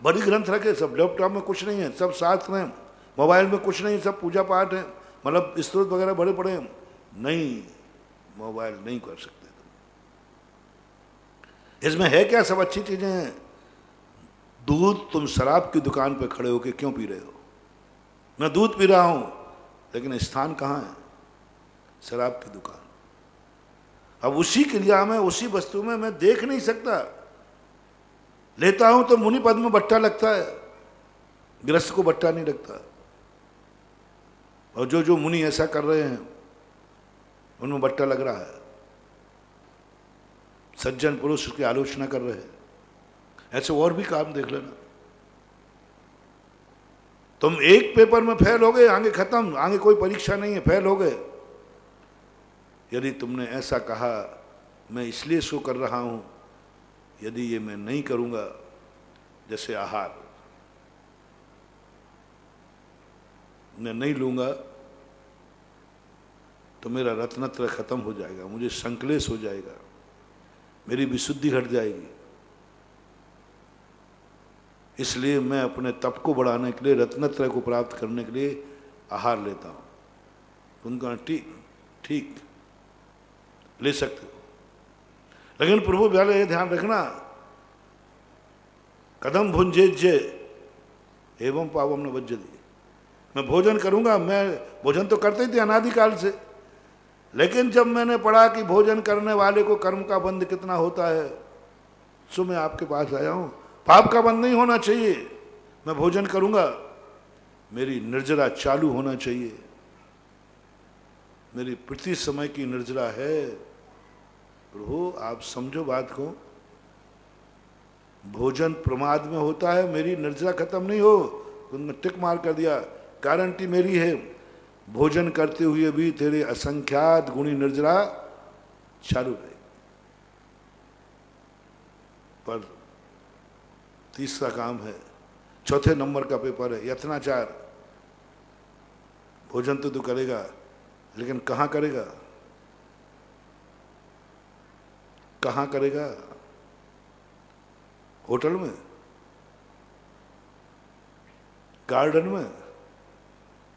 [SPEAKER 1] बड़ी ग्रंथ रखे, सब लैपटॉप में कुछ नहीं है, सब शास्त्र हैं, मोबाइल में कुछ नहीं, सब पूजा पाठ है, मतलब स्त्रोत वगैरह बड़े बड़े हैं। नहीं, मोबाइल नहीं कर सकते तुम। इसमें है क्या? सब अच्छी चीजें हैं। दूध तुम शराब की दुकान पे खड़े होके क्यों पी रहे हो? मैं दूध पी रहा हूं, लेकिन स्थान कहाँ है? शराब की दुकान। अब उसी क्रिया में, उसी वस्तु में मैं देख नहीं सकता। लेता हूं तो मुनि पद में बट्टा लगता है, गृहस्थ को बट्टा नहीं लगता। और जो जो मुनि ऐसा कर रहे हैं उनमें बट्टा लग रहा है। सज्जन पुरुष की आलोचना कर रहे हैं। ऐसे और भी काम देख लेना। तुम एक पेपर में फेल हो गए, आगे खत्म, आगे कोई परीक्षा नहीं है, फेल हो गए। यदि तुमने ऐसा कहा मैं इसलिए इसको कर रहा हूं, यदि ये मैं नहीं करूंगा, जैसे आहार मैं नहीं लूंगा तो मेरा रत्नत्रय खत्म हो जाएगा, मुझे संकलेश हो जाएगा, मेरी विशुद्धि घट जाएगी। इसलिए मैं अपने तप को बढ़ाने के लिए, रत्नत्रय को प्राप्त करने के लिए आहार लेता हूं। उनका ठीक ठीक ले सकते हो, लेकिन प्रभु पहले ये ध्यान रखना, कदम भुंजेज्य एवं पावम न बज्जति। मैं भोजन करूंगा, मैं भोजन तो करते ही थे अनादिकाल से, लेकिन जब मैंने पढ़ा कि भोजन करने वाले को कर्म का बंध कितना होता है, सो मैं आपके पास आया हूं। पाप का बंध नहीं होना चाहिए, मैं भोजन करूंगा, मेरी निर्जरा चालू होना चाहिए। मेरी प्रति समय की निर्जरा है। प्रभु आप समझो बात को, भोजन प्रमाद में होता है, मेरी निर्जरा खत्म नहीं हो। तुमने टिक मार कर दिया, गारंटी मेरी है, भोजन करते हुए भी तेरे असंख्यात गुणी निर्जरा चालू रहेगी। पर तीसरा काम है, चौथे नंबर का पेपर है यत्नाचार। भोजन तो तू करेगा, लेकिन कहां करेगा? कहां करेगा? होटल में, गार्डन में,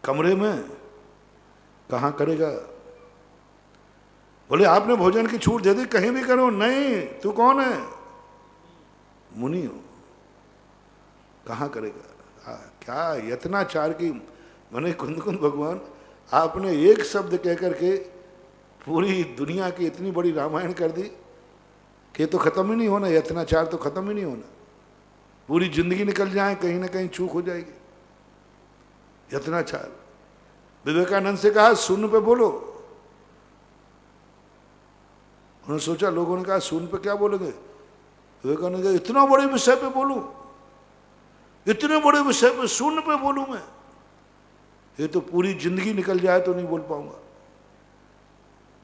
[SPEAKER 1] कमरे में, कहां करेगा? बोले आपने भोजन की छूट दे दी, कहीं भी करो। नहीं, तू कौन है? मुनि हो, कहां करेगा? क्या यत्नाचार की मैंने कुंद कुंद भगवान, आपने एक शब्द कह करके पूरी दुनिया की इतनी बड़ी रामायण कर दी कि तो खत्म ही नहीं होना, यत्नाचार तो खत्म ही नहीं होना। पूरी जिंदगी निकल जाए, कहीं ना कहीं चूक हो जाएगी। यत्नाचार, विवेकानंद से कहा शून्य पे बोलो। उन्होंने सोचा, लोगों ने कहा शून्य पे क्या बोलोगे? विवेकानंद कहा इतना बड़े विषय पे बोलूं, इतने बड़े विषय पे शून्य पे बोलूं मैं? ये तो पूरी जिंदगी निकल जाए तो नहीं बोल पाऊंगा।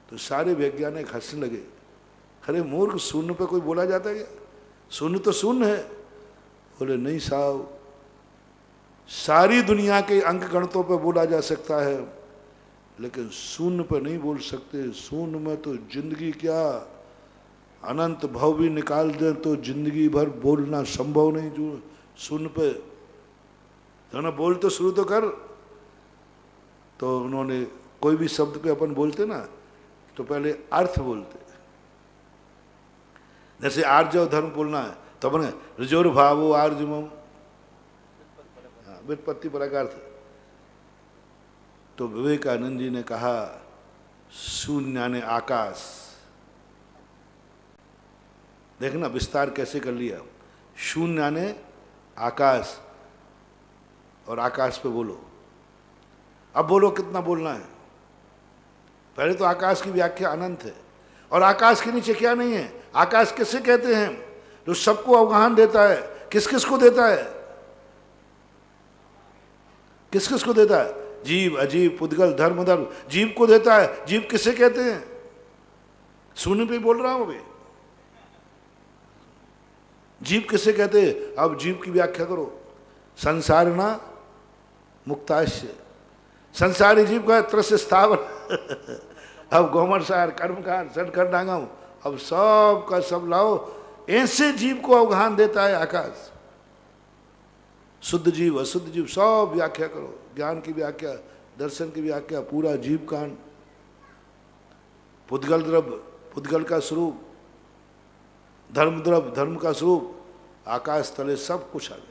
[SPEAKER 1] तो सारे वैज्ञानिक हंसने लगे, अरे मूर्ख, शून्य पे कोई बोला जाता है क्या? शून्य तो शून्य है। बोले नहीं साहब, सारी दुनिया के अंक गणितों पे बोला जा सकता है, लेकिन शून्य पे नहीं बोल सकते। शून्य में तो जिंदगी क्या, अनंत भाव भी निकाल दें तो जिंदगी भर बोलना संभव नहीं। जो शून्य पे तो ना बोल तो शुरू तो कर। तो उन्होंने कोई भी शब्द पे अपन बोलते ना, तो पहले अर्थ बोलते। जैसे आर्जव धर्म बोलना है तो अपने ऋजोर भावो आर्जवम, व्युत्पत्ति परक अर्थ। तो विवेकानंद जी ने कहा शून्य ने आकाश। देखना विस्तार कैसे कर लिया। शून्य ने आकाश, और आकाश पे बोलो। अब बोलो कितना बोलना है। पहले तो आकाश की व्याख्या अनंत है, और आकाश के नीचे क्या नहीं है। आकाश किसे कहते हैं? जो सबको अवगाहन देता है। किस किस को देता है? किस किस को देता है? जीव, अजीव, पुद्गल, धर्म, धर्म। जीव को देता है। जीव किसे कहते हैं? सुनने पे बोल रहा हूं अभी। जीव किसे कहते हैं? अब जीव की व्याख्या करो। संसारिणा मुक्ताश्य, संसारी जीव का त्रस्य स्थावर। अब गोमरसार, कर्मकार, सटकर डांगम, अब सब का सब लाओ। ऐसे जीव को अवगाहन देता है आकाश। शुद्ध जीव, अशुद्ध जीव, सब व्याख्या करो। ज्ञान की व्याख्या, दर्शन की व्याख्या, पूरा जीव कांड। पुद्गल द्रव्य, पुद्गल का स्वरूप, धर्म द्रव्य, धर्म का स्वरूप, आकाश तले सब कुछ आ गया।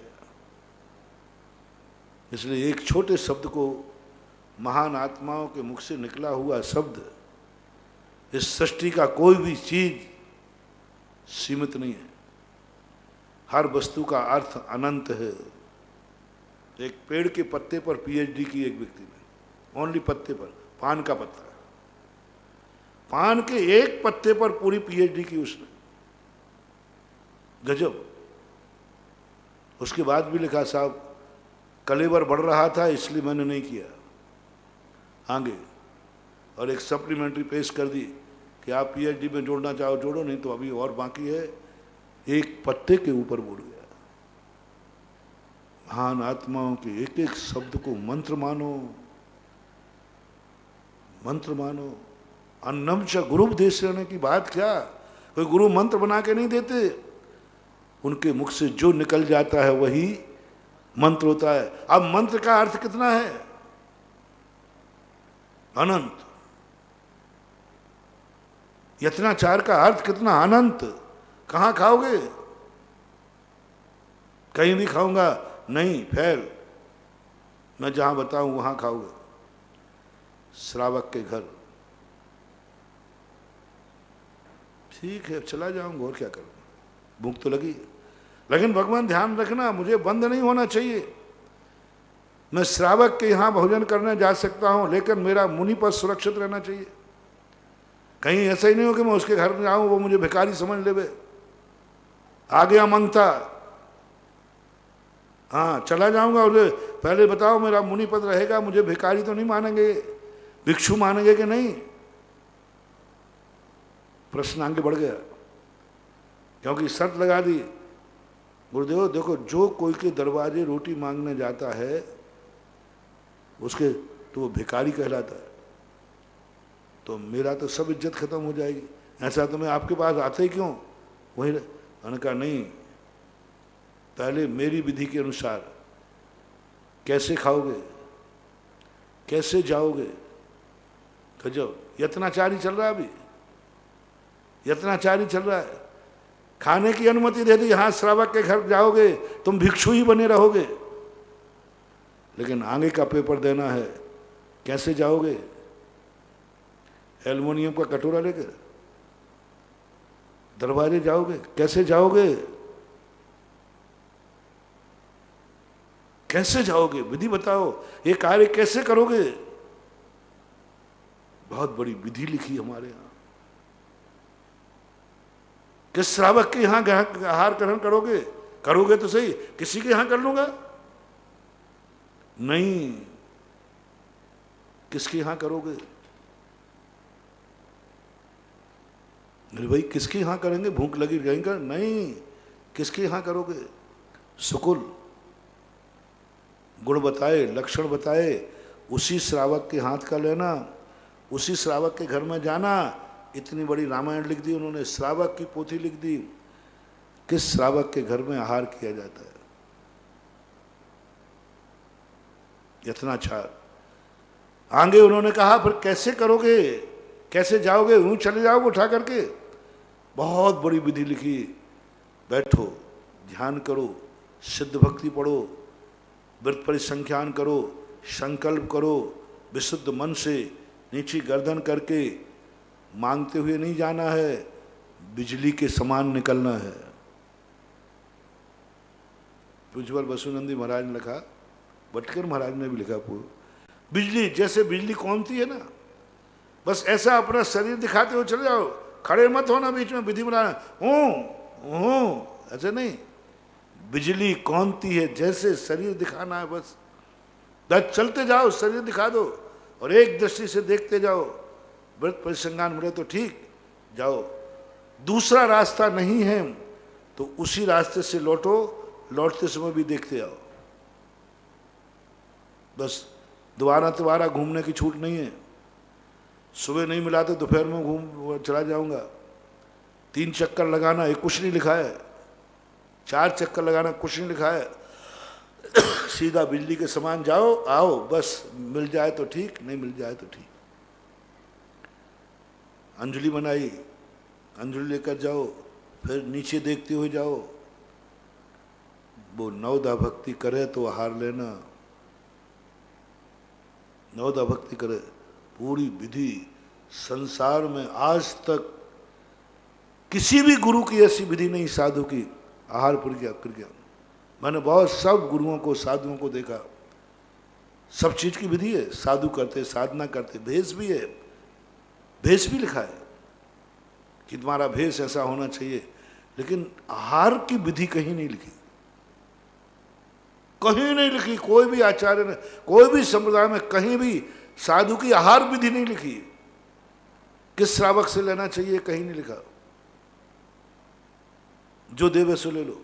[SPEAKER 1] इसलिए एक छोटे शब्द को, महान आत्माओं के मुख से निकला हुआ शब्द, इस सृष्टि का कोई भी चीज सीमित नहीं है। हर वस्तु का अर्थ अनंत है। एक पेड़ के पत्ते पर पीएचडी की एक व्यक्ति ने, ओनली पत्ते पर, पान का पत्ता, पान के एक पत्ते पर पूरी पीएचडी की उसने। गजब। उसके बाद भी लिखा साहब कलेवर बढ़ रहा था इसलिए मैंने नहीं किया आगे, और एक सप्लीमेंट्री पेश कर दी कि आप पीएचडी में जोड़ना चाहो जोड़ो, नहीं तो अभी और बाकी है। एक पत्ते के ऊपर बोल गया। महान आत्माओं के एक एक शब्द को मंत्र मानो, मंत्र मानो। अन्नम च गुरुपदेश लेने की बात क्या, कोई गुरु मंत्र बना के नहीं देते, उनके मुख से जो निकल जाता है वही मंत्र होता है। अब मंत्र का अर्थ कितना है? अनंत। यत्नाचार का अर्थ कितना अनंत। कहां खाओगे? कहीं भी खाऊंगा नहीं, फैल, मैं जहां बताऊं वहां खाओगे। श्रावक के घर, ठीक है चला जाऊंगा और क्या करूं, भूख तो लगी। लेकिन भगवान ध्यान रखना, मुझे बंद नहीं होना चाहिए। मैं श्रावक के यहां भोजन करने जा सकता हूं, लेकिन मेरा मुनि पद सुरक्षित रहना चाहिए। कहीं ऐसा ही नहीं हो कि मैं उसके घर में जाऊं वो मुझे भिखारी समझ ले, आ गया मांगता। हाँ चला जाऊंगा और पहले बताओ मेरा मुनि पद रहेगा, मुझे भिखारी तो नहीं मानेंगे, भिक्षु मानेंगे कि नहीं? प्रश्न आगे बढ़ गया, क्योंकि शर्त लगा दी गुरुदेव देखो, जो कोई के दरवाजे रोटी मांगने जाता है उसके तो वो भिखारी कहलाता है, तो मेरा तो सब इज्जत खत्म हो जाएगी। ऐसा तो मैं आपके पास आते ही क्यों? वही मैंने कहा नहीं, पहले मेरी विधि के अनुसार कैसे खाओगे, कैसे जाओगे? गजब, यत्नाचारी चल रहा है अभी, यत्नाचारी चल रहा है। खाने की अनुमति दे दी, यहां श्रावक के घर जाओगे तुम भिक्षु ही बने रहोगे, लेकिन आगे का पेपर देना है, कैसे जाओगे? एल्युमिनियम का कटोरा लेकर दरवाजे जाओगे, कैसे जाओगे? कैसे जाओगे? विधि बताओ, ये कार्य कैसे करोगे? बहुत बड़ी विधि लिखी हमारे यहां। किस श्रावक के यहां आहार ग्रहण करोगे? करोगे तो सही, किसी के यहां कर लूंगा नहीं, किसके यहां करोगे? अरे भाई किसके यहां करेंगे? भूख लगी रहेंगे नहीं, किसके यहां करोगे? सुकुल गुण बताए, लक्षण बताए, उसी श्रावक के हाथ का लेना, उसी श्रावक के घर में जाना। इतनी बड़ी रामायण लिख दी उन्होंने, श्रावक की पोथी लिख दी, किस श्रावक के घर में आहार किया जाता है। यत्नाचार। आगे उन्होंने कहा फिर कैसे करोगे, कैसे जाओगे? यूं चले जाओगे उठा करके? बहुत बड़ी विधि लिखी, बैठो, ध्यान करो, सिद्ध भक्ति पढ़ो, व्रत परिसंख्यान करो, संकल्प करो, विशुद्ध मन से नीची गर्दन करके, मांगते हुए नहीं जाना है, बिजली के समान निकलना है। पूज्यवर वसुनंदी महाराज ने लिखा, भटकर महाराज ने भी लिखा, पूर्व बिजली जैसे बिजली कौनती है ना, बस ऐसा अपना शरीर दिखाते हुए चले जाओ, खड़े मत होना बीच में विधि बनाना, हूं ऐसे नहीं। बिजली कौनती है जैसे शरीर दिखाना है, बस चलते जाओ, शरीर दिखा दो और एक दृष्टि से देखते जाओ। व्रत परिसंज्ञान मिले तो ठीक, जाओ, दूसरा रास्ता नहीं है तो उसी रास्ते से लौटो, लौटते समय भी देखते आओ। बस दोबारा घूमने की छूट नहीं है। सुबह नहीं मिला तो दोपहर में घूम चला जाऊंगा। 3 चक्कर लगाना, ये कुछ नहीं लिखा है। 4 चक्कर लगाना, कुछ नहीं लिखा है। सीधा बिजली के समान जाओ, आओ, बस मिल जाए तो ठीक, नहीं मिल जाए तो ठीक। अंजलि बनाई, अंजलि लेकर जाओ, फिर नीचे देखते हुए जाओ। वो नवदा भक्ति करे तो आहार लेना, नवदा भक्ति करे। पूरी विधि संसार में आज तक किसी भी गुरु की ऐसी विधि नहीं, साधु की आहार प्रक्रिया। मैंने बहुत सब गुरुओं को, साधुओं को देखा, सब चीज की विधि है। साधु करते, साधना करते, भेष भी है, भेष भी लिखा है कि तुम्हारा भेष ऐसा होना चाहिए, लेकिन आहार की विधि कहीं नहीं लिखी। कहीं नहीं लिखी, कोई भी आचार्य ने, कोई भी संप्रदाय में कहीं भी साधु की आहार विधि नहीं लिखी। किस श्रावक से लेना चाहिए कहीं नहीं लिखा, जो देवे से ले लो।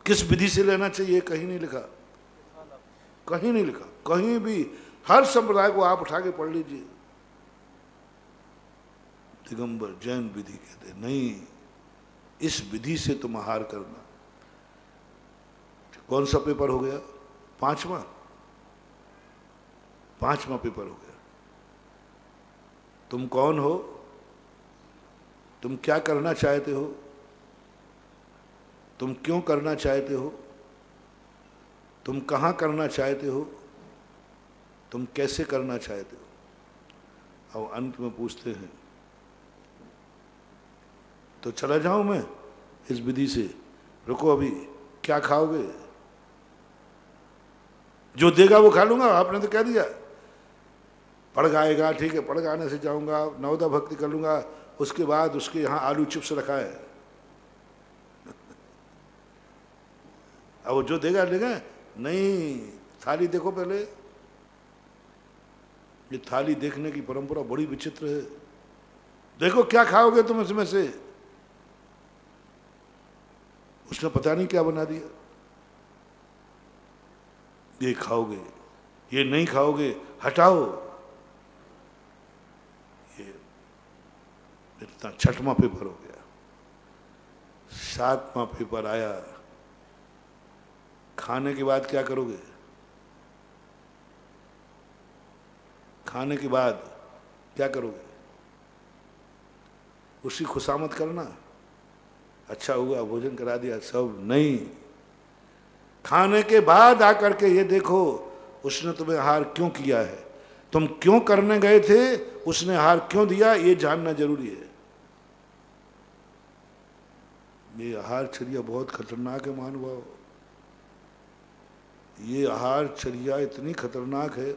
[SPEAKER 1] किस विधि से लेना चाहिए कहीं नहीं लिखा, कहीं नहीं लिखा, कहीं भी। हर संप्रदाय को आप उठा के पढ़ लीजिए, दिगंबर जैन विधि कहते नहीं, इस विधि से तुम आहार करना। कौन सा पेपर हो गया? पांचवा पेपर हो गया। तुम कौन हो? तुम क्या करना चाहते हो? तुम क्यों करना चाहते हो? तुम कहां करना चाहते हो? तुम कैसे करना चाहते हो? अब अंत में पूछते हैं, तो चला जाऊं मैं इस विधि से? रुको, अभी क्या खाओगे? जो देगा वो खा लूंगा। आपने तो कह दिया पड़ गाएगा, ठीक है, पड़ गाने से जाऊंगा, नवदा भक्ति कर लूंगा, उसके बाद उसके यहाँ आलू चिप्स रखा है। अब वो जो देगा लेगा नहीं, थाली देखो पहले। ये थाली देखने की परंपरा बड़ी विचित्र है। देखो क्या खाओगे तुम इसमें से? उसने पता नहीं क्या बना दिया। ये खाओगे, ये नहीं खाओगे, हटाओ। ये इतना 6वां पेपर हो गया। 7वां पेपर आया, खाने के बाद क्या करोगे? खाने के बाद क्या करोगे? उसी खुशामद करना, अच्छा हुआ भोजन करा दिया सब? नहीं, खाने के बाद आकर के ये देखो उसने तुम्हें आहार क्यों किया है, तुम क्यों करने गए थे, उसने आहार क्यों दिया, ये जानना जरूरी है। ये आहार चर्या बहुत खतरनाक है महानुभाव। ये आहार चर्या इतनी खतरनाक है,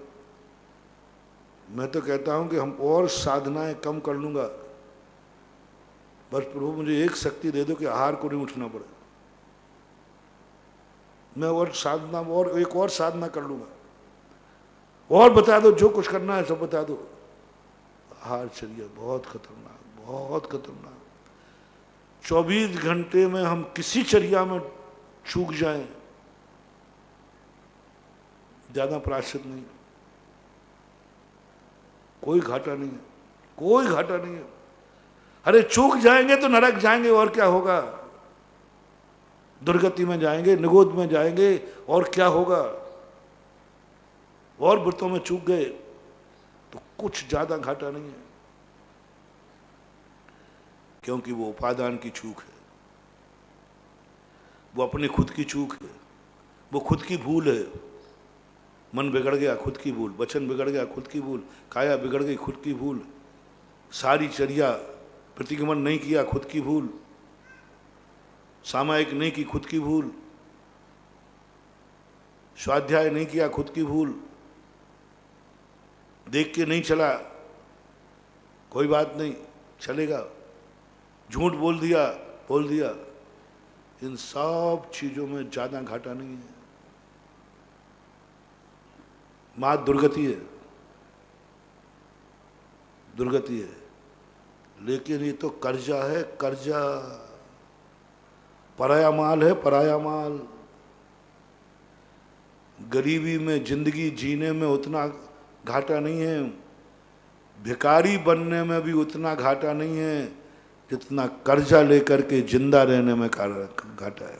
[SPEAKER 1] मैं तो कहता हूं कि हम और साधनाएं कम कर लूंगा, बस प्रभु मुझे एक शक्ति दे दो कि आहार को नहीं उठना पड़े। मैं और साधना, और एक और साधना कर लूंगा, और बता दो, जो कुछ करना है सब बता दो। आहार चर्या बहुत खतरनाक, बहुत खतरनाक। 24 घंटे में हम किसी चर्या में चूक जाएं, ज्यादा प्रायश्चित नहीं, कोई घाटा नहीं है, कोई घाटा नहीं है। अरे चूक जाएंगे तो नरक जाएंगे, और क्या होगा? दुर्गति में जाएंगे, निगोद में जाएंगे, और क्या होगा? और व्रतों में चूक गए तो कुछ ज्यादा घाटा नहीं है, क्योंकि वो उपादान की चूक है, वो अपनी खुद की चूक है, वो खुद की भूल है। मन बिगड़ गया, खुद की भूल। वचन बिगड़ गया, खुद की भूल। काया बिगड़ गई, खुद की भूल। सारी चर्या प्रतिगमन नहीं किया, खुद की भूल। सामायिक नहीं की, खुद की भूल। स्वाध्याय नहीं किया, खुद की भूल। देख के नहीं चला, कोई बात नहीं, चलेगा। झूठ बोल दिया, इन सब चीजों में ज्यादा घाटा नहीं है। मां दुर्गति है, दुर्गति है, लेकिन ये तो कर्जा है, कर्जा। पराया माल है, पराया माल। गरीबी में जिंदगी जीने में उतना घाटा नहीं है, भिखारी बनने में भी उतना घाटा नहीं है जितना कर्जा लेकर के जिंदा रहने में घाटा है।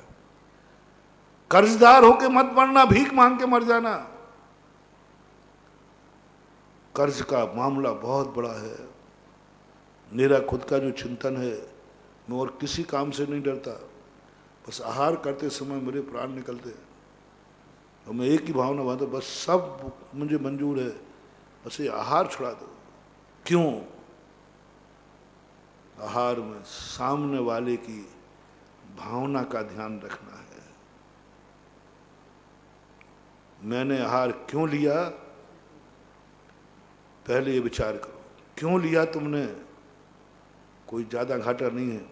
[SPEAKER 1] कर्जदार होके मत मरना, भीख मांग के मर जाना। कर्ज का मामला बहुत बड़ा है। मेरा खुद का जो चिंतन है, मैं और किसी काम से नहीं डरता, बस आहार करते समय मेरे प्राण निकलते हैं और मैं एक ही भावना बांधता, बस सब मुझे मंजूर है, बस ये आहार छुड़ा दो। क्यों? आहार में सामने वाले की भावना का ध्यान रखना है। मैंने आहार क्यों लिया, पहले ये विचार करो, क्यों लिया तुमने? कोई ज्यादा घाटा नहीं है।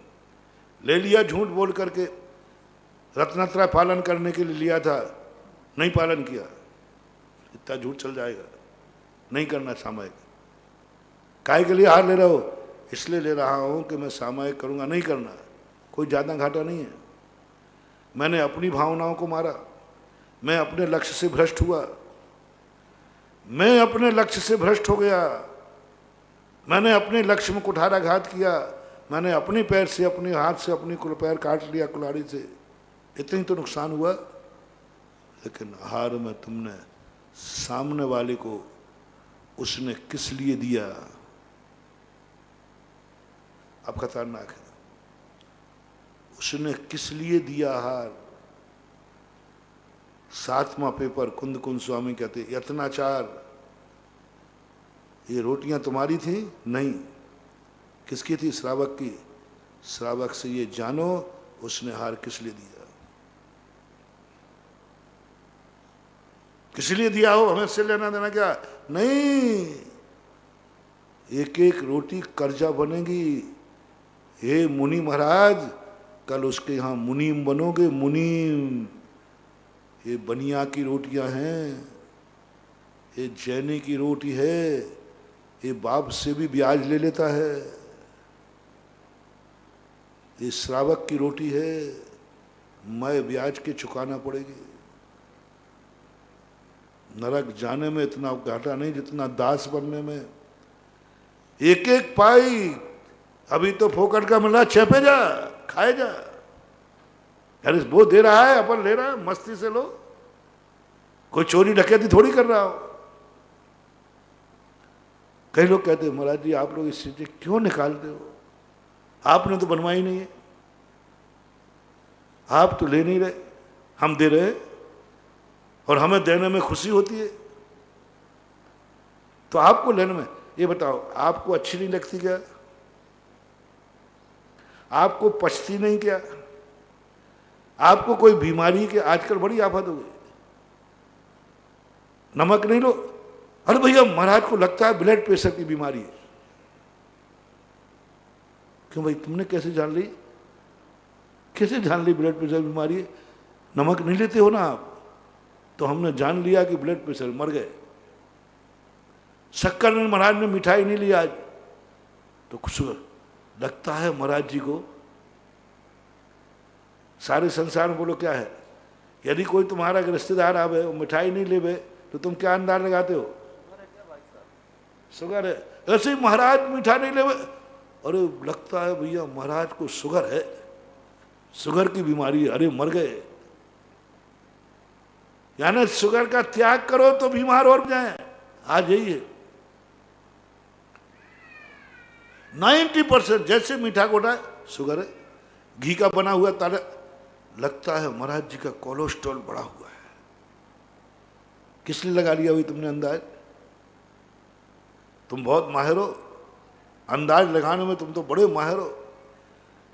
[SPEAKER 1] ले लिया झूठ बोल करके, रत्नत्रय पालन करने के लिए लिया था, नहीं पालन किया, इतना झूठ चल जाएगा। नहीं करना सामायिक। काहे के लिए हार ले रहे हो? इसलिए ले रहा हूं कि मैं सामायिक करूंगा, नहीं करना, कोई ज़्यादा घाटा नहीं है। मैंने अपनी भावनाओं को मारा, मैं अपने लक्ष्य से भ्रष्ट हुआ, मैं अपने लक्ष्य से भ्रष्ट हो गया, मैंने अपने लक्ष्य में कुठाराघात किया, मैंने अपने पैर से, अपने हाथ से अपनी पैर काट लिया कुल्हाड़ी से, इतनी तो नुकसान हुआ। लेकिन हार में तुमने सामने वाले को उसने किस लिए दिया, अब खतरनाक है। उसने किस लिए दिया हार? 7वां पेपर कुंद कुंद स्वामी कहते यत्नाचार, ये रोटियां तुम्हारी थी? नहीं। किसकी थी? श्रावक की। श्रावक से ये जानो उसने हार किस लिए दिया, किस लिए दिया हो, हमें से लेना देना क्या नहीं। एक एक रोटी कर्जा बनेगी। हे मुनि महाराज, कल उसके यहाँ मुनीम बनोगे, मुनीम। ये बनिया की रोटियां हैं, ये जैनी की रोटी है, ये बाप से भी ब्याज ले लेता है, ये श्रावक की रोटी है, मैं ब्याज के चुकाना पड़ेगी। नरक जाने में इतना घाटा नहीं जितना दास बनने में। एक एक पाई अभी तो फोकट का मिला, छेपे जा, खाए जा। अरे वो दे रहा है, अपन ले रहा है, मस्ती से लो। कोई चोरी डकैती थोड़ी कर रहा हो। कई लोग कहते हैं महाराज जी आप लोग इस चीज क्यों निकालते हो, आपने तो बनवाई नहीं है, आप तो ले नहीं रहे, हम दे रहे और हमें देने में खुशी होती है, तो आपको लेने में। ये बताओ आपको अच्छी नहीं लगती क्या? आपको पचती नहीं क्या? आपको कोई बीमारी के, आजकल बड़ी आफत हो गई, नमक नहीं लो, अरे भैया महाराज को लगता है ब्लड प्रेशर की बीमारी है। क्यों भाई, तुमने कैसे जान ली? कैसे जान ली ब्लड प्रेशर बीमारी है? नमक नहीं लेते हो ना आप, तो हमने जान लिया कि ब्लड प्रेशर, मर गए। शक्कर ने, महाराज ने मिठाई नहीं ली आज, तो कुछ लगता है महाराज जी को। सारे संसार में बोलो क्या है? यदि कोई तुम्हारा रिश्तेदार आवे और मिठाई नहीं लेवे तो तुम क्या अंदाज लगाते हो? शुगर है। ऐसे ही महाराज मीठा नहीं लेवे, अरे लगता है भैया महाराज को शुगर है, शुगर की बीमारी है, अरे मर गए। यानी शुगर का त्याग करो तो बीमार हो जाए। आज यही है 90%। जैसे मीठा गोटा शुगर है, घी का बना हुआ तारा, लगता है महाराज जी का कोलेस्ट्रॉल बढ़ा हुआ है। किस लिए लगा लिया हुई तुमने अंदाज? तुम बहुत माहिर हो अंदाज लगाने में, तुम तो बड़े माहिर हो।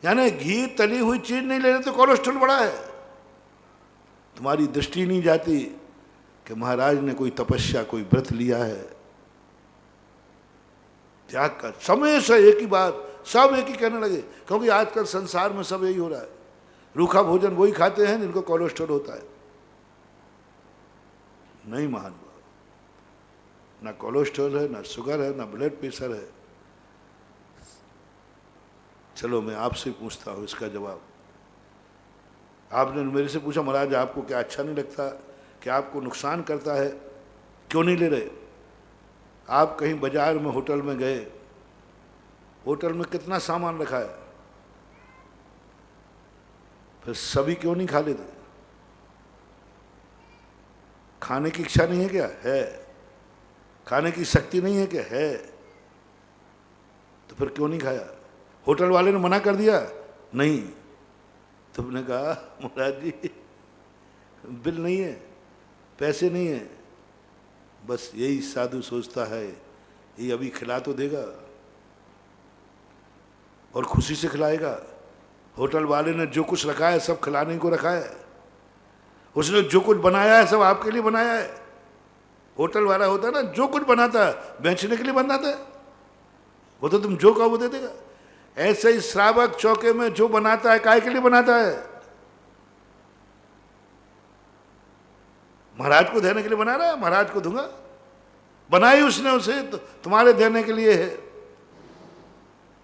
[SPEAKER 1] यानी घी तली हुई चीज नहीं ले रहे तो कोलेस्ट्रॉल बढ़ा है। तुम्हारी दृष्टि नहीं जाती कि महाराज ने कोई तपस्या, कोई व्रत लिया है, त्याग कर। समय से एक ही बात, सब एक ही कहने लगे, क्योंकि आजकल संसार में सब यही हो रहा है। रूखा भोजन वही खाते हैं जिनको कोलेस्ट्रॉल होता है। नहीं महानुभाव, ना कोलेस्ट्रॉल है, ना शुगर है, ना ब्लड प्रेशर है। चलो मैं आपसे पूछता हूँ इसका जवाब। आपने मेरे से पूछा महाराज आपको क्या अच्छा नहीं लगता, क्या आपको नुकसान करता है, क्यों नहीं ले रहे? आप कहीं बाजार में, होटल में गए, होटल में कितना सामान रखा है, फिर सभी क्यों नहीं खा लेते? खाने की इच्छा नहीं है क्या? है। खाने की शक्ति नहीं है क्या? है। तो फिर क्यों नहीं खाया? होटल वाले ने मना कर दिया? नहीं। तुमने कहा महाराज जी बिल नहीं है, पैसे नहीं है, बस यही साधु सोचता है ये अभी खिला तो देगा और खुशी से खिलाएगा। होटल वाले ने जो कुछ रखा है सब खिलाने को रखा है, उसने जो कुछ बनाया है सब आपके लिए बनाया है। होटल वाला होता है ना, जो कुछ बनाता है बेचने के लिए बनाता है, वो तो तुम जो कहो वो दे देगा। ऐसे ही श्रावक चौके में जो बनाता है काहे के लिए बनाता है? महाराज को देने के लिए बना रहा है, महाराज को दूंगा। बनाई उसने उसे तो तुम्हारे देने के लिए है।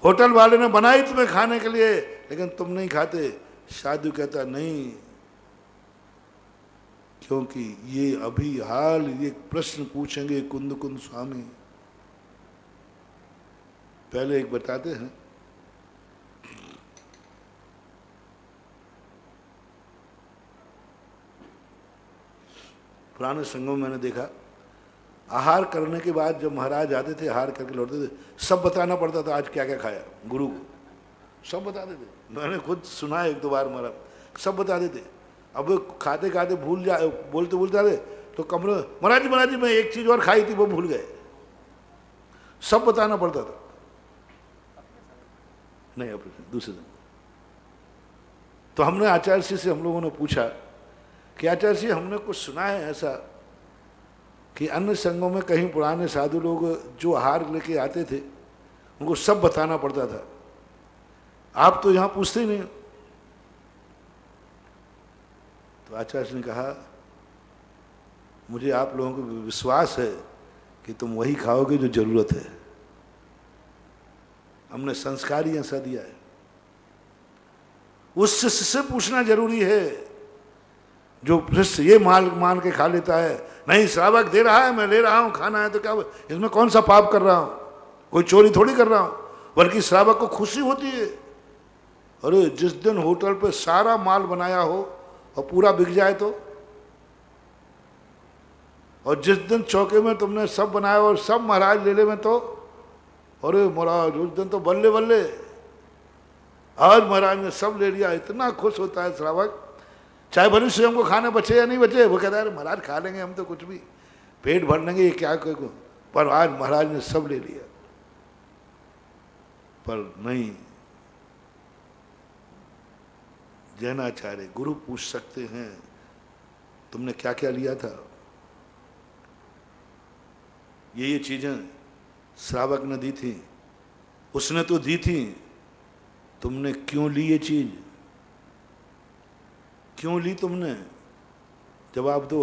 [SPEAKER 1] होटल वाले ने बनाई तुम्हें खाने के लिए, लेकिन तुम नहीं खाते। साधु कहता नहीं, क्योंकि ये अभी हाल ये प्रश्न पूछेंगे कुंद कुंद स्वामी। पहले एक बताते हैं। पुराने संगम में मैंने देखा, आहार करने के बाद जब महाराज आते थे, आहार करके लौटते थे, सब बताना पड़ता था आज क्या क्या खाया गुरु को, सब बताते थे। मैंने खुद सुना एक दो बार, महाराज सब बताते थे। अब खाते खाते भूल जा, बोलते बोलते आते तो कमरे, महाराज जी मैं एक चीज और खाई थी वो भूल गए, सब बताना पड़ता था। नहीं अब दूसरे दिन तो हमने आचार्य से हम लोगों ने पूछा कि आचार्य जी हमने कुछ सुना है ऐसा कि अन्य संघों में कहीं पुराने साधु लोग जो आहार लेके आते थे उनको सब बताना पड़ता था, आप तो यहाँ पूछते ही नहीं। तो आचार्य ने कहा मुझे आप लोगों को विश्वास है कि तुम वही खाओगे जो जरूरत है, हमने संस्कार ही ऐसा दिया है। उस शिष्य से पूछना जरूरी है जो शिष्य ये मान के खा लेता है, नहीं श्रावक दे रहा है मैं ले रहा हूं, खाना है तो क्या इसमें कौन सा पाप कर रहा हूं, कोई चोरी थोड़ी कर रहा हूं, बल्कि श्रावक को खुशी होती है। अरे जिस दिन होटल पे सारा माल बनाया हो और पूरा बिक जाए तो, और जिस दिन चौके में तुमने सब बनाया और सब महाराज ले ले में तो, अरे महाराज उस दिन तो बल्ले बल्ले, आज महाराज ने सब ले लिया, इतना खुश होता है श्रावक। चाहे भले स्वयं को खाने बचे या नहीं बचे, वो कहता है महाराज खा लेंगे हम तो कुछ भी, पेट भर लेंगे ये क्या को, पर आज महाराज ने सब ले लिया। पर नहीं, जैनाचार्य गुरु पूछ सकते हैं तुमने क्या क्या लिया था। ये चीजें श्रावक ने दी थी, उसने तो दी थी, तुमने क्यों ली ये चीज, क्यों ली तुमने, जवाब दो।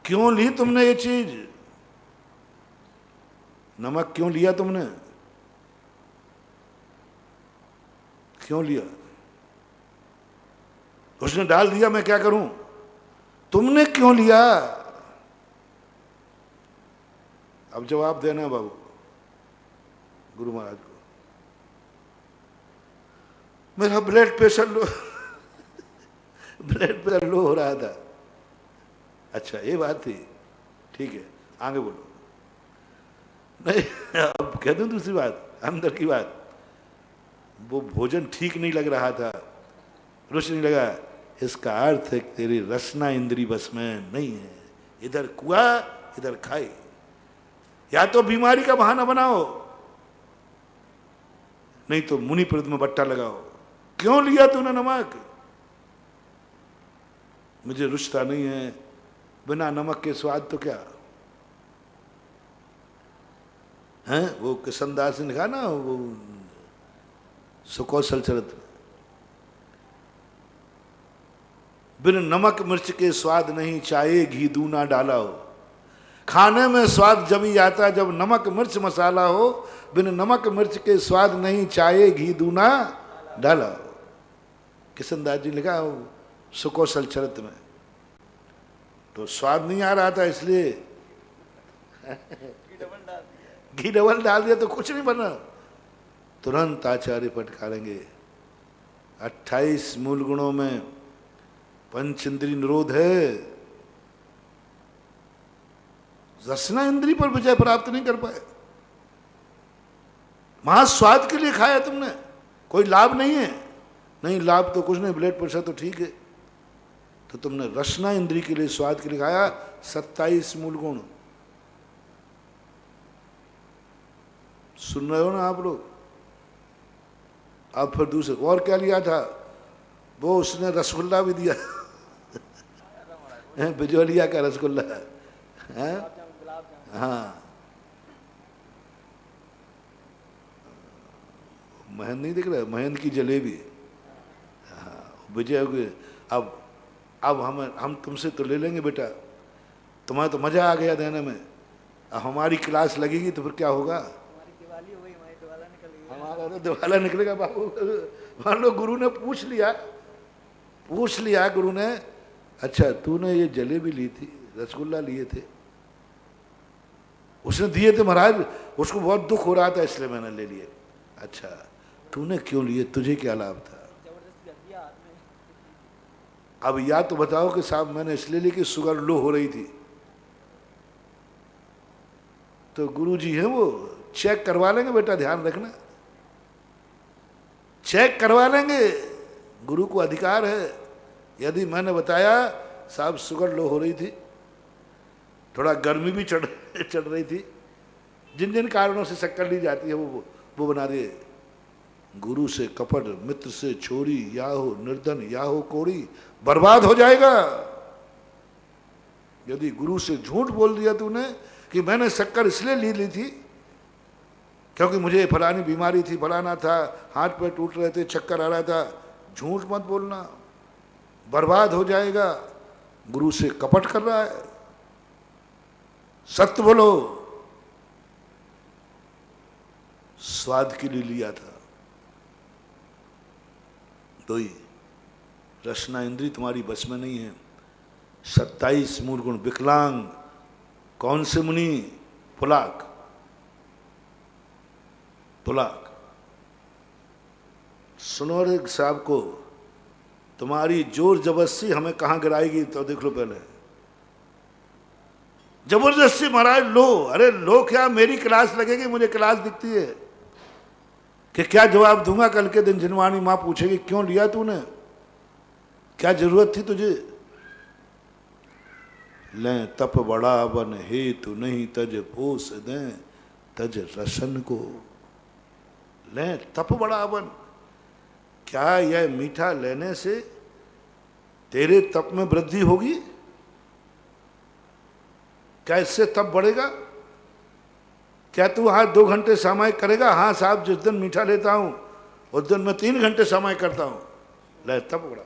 [SPEAKER 1] क्यों ली तुमने ये चीज, नमक क्यों लिया तुमने, क्यों लिया, उसने डाल दिया मैं क्या करूं, तुमने क्यों लिया। अब जवाब देना बाबू गुरु महाराज को। मेरा blood pressure low blood pressure low हो रहा था। अच्छा ये बात थी, ठीक है आगे बोलो। नहीं अब कह दूं दूसरी बात, अंदर की बात, वो भोजन ठीक नहीं लग रहा था, रुच नहीं लगा, इसका अर्थ है कि तेरी रसना इंद्री बस में नहीं है, इधर कुआ इधर खाई। या तो बीमारी का बहाना बनाओ, नहीं तो मुनि प्रद में बट्टा लगाओ। क्यों लिया तूने नमक, मुझे रुचता नहीं है, बिना नमक के स्वाद तो क्या है। वो किशनदास ने लिखा ना वो सुकौशल चरित्र, बिन नमक मिर्च के स्वाद नहीं, चाहे घी दूना डाला हो। खाने में स्वाद जब ही आता जब नमक मिर्च मसाला हो, बिन नमक मिर्च के स्वाद नहीं, चाहे घी दूना डाला हो। किशनदास जी लिखा सुकौशल चरित्र में। तो स्वाद नहीं आ रहा था इसलिए घी डबल डाल दिया तो कुछ नहीं बना। तुरंत आचार्य फटकारेंगे 28 मूल गुणों में पंच इंद्रिय निरोध है, रसना इंद्री पर विजय प्राप्त नहीं कर पाए। महा स्वाद के लिए खाया तुमने, कोई लाभ नहीं है। नहीं लाभ तो कुछ नहीं, ब्लड प्रेशर तो ठीक है, तो तुमने रसना इंद्री के लिए स्वाद के लिए खाया 27 मूल गुण। सुन रहे हो ना आप लोग। अब फिर दूसरे और क्या लिया था, वो उसने रसगुल्ला भी दिया बिजोलिया का रसगुल्ला है। हाँ महंत नहीं दिख रहा है, महंत की जलेबी। हाँ विजय अब अब हम तुमसे तो ले लेंगे बेटा, तुम्हें तो मजा आ गया देने में, अब हमारी क्लास लगेगी तो फिर क्या होगा, हमारा तो दिवाला निकलेगा बाबू। मान लो गुरु ने पूछ लिया गुरु ने, अच्छा तूने ये जलेबी ली थी, रसगुल्ला लिए थे, उसने दिए थे महाराज, उसको बहुत दुख हो रहा था इसलिए मैंने ले लिए। अच्छा तूने क्यों लिए, तुझे क्या लाभ था? अब या तो बताओ कि साहब मैंने इसलिए ली कि शुगर लो हो रही थी। तो गुरु जी हैं वो, चेक करवा लेंगे बेटा, ध्यान रखना, चेक करवा लेंगे, गुरु को अधिकार है। यदि मैंने बताया साहब शुगर लो हो रही थी, थोड़ा गर्मी भी चढ़ रही थी, जिन जिन कारणों से शक्कर ली जाती है वो बना दिए। गुरु से कपट, मित्र से छोरी, या हो निर्धन या हो कोड़ी, बर्बाद हो जाएगा। यदि गुरु से झूठ बोल दिया तूने कि मैंने शक्कर इसलिए ली थी क्योंकि मुझे फलानी बीमारी थी, फलाना था, हाथ पैर टूट रहे थे, चक्कर आ रहा था, झूठ मत बोलना, बर्बाद हो जाएगा। गुरु से कपट कर रहा है, सत्य बोलो। स्वाद के लिए लिया था, तो ही रसना इंद्री तुम्हारी बस में नहीं है। 27 मूल गुण विकलांग, कौन से मुनि? पुलाक। सुनो रे साहब को, तुम्हारी जोर जबरदस्ती हमें कहाँ गिराएगी तो देख लो पहले। जबरदस्ती महाराज लो, अरे लो क्या, मेरी क्लास लगेगी, मुझे क्लास दिखती है कि क्या जवाब दूंगा कल के दिन। जिनवानी माँ पूछेगी क्यों लिया तूने, क्या जरूरत थी तुझे? लें तप बड़ा बन हेतु नहीं, तज पोस दें तज रसन को। लें तप बड़ा बन, क्या यह मीठा लेने से तेरे तप में वृद्धि होगी? क्या इससे तप बढ़ेगा? क्या तू आज 2 घंटे सामायिक करेगा? हाँ साहब, जिस दिन मीठा लेता हूं उस दिन मैं 3 घंटे सामायिक करता हूं। ले तप बड़ा।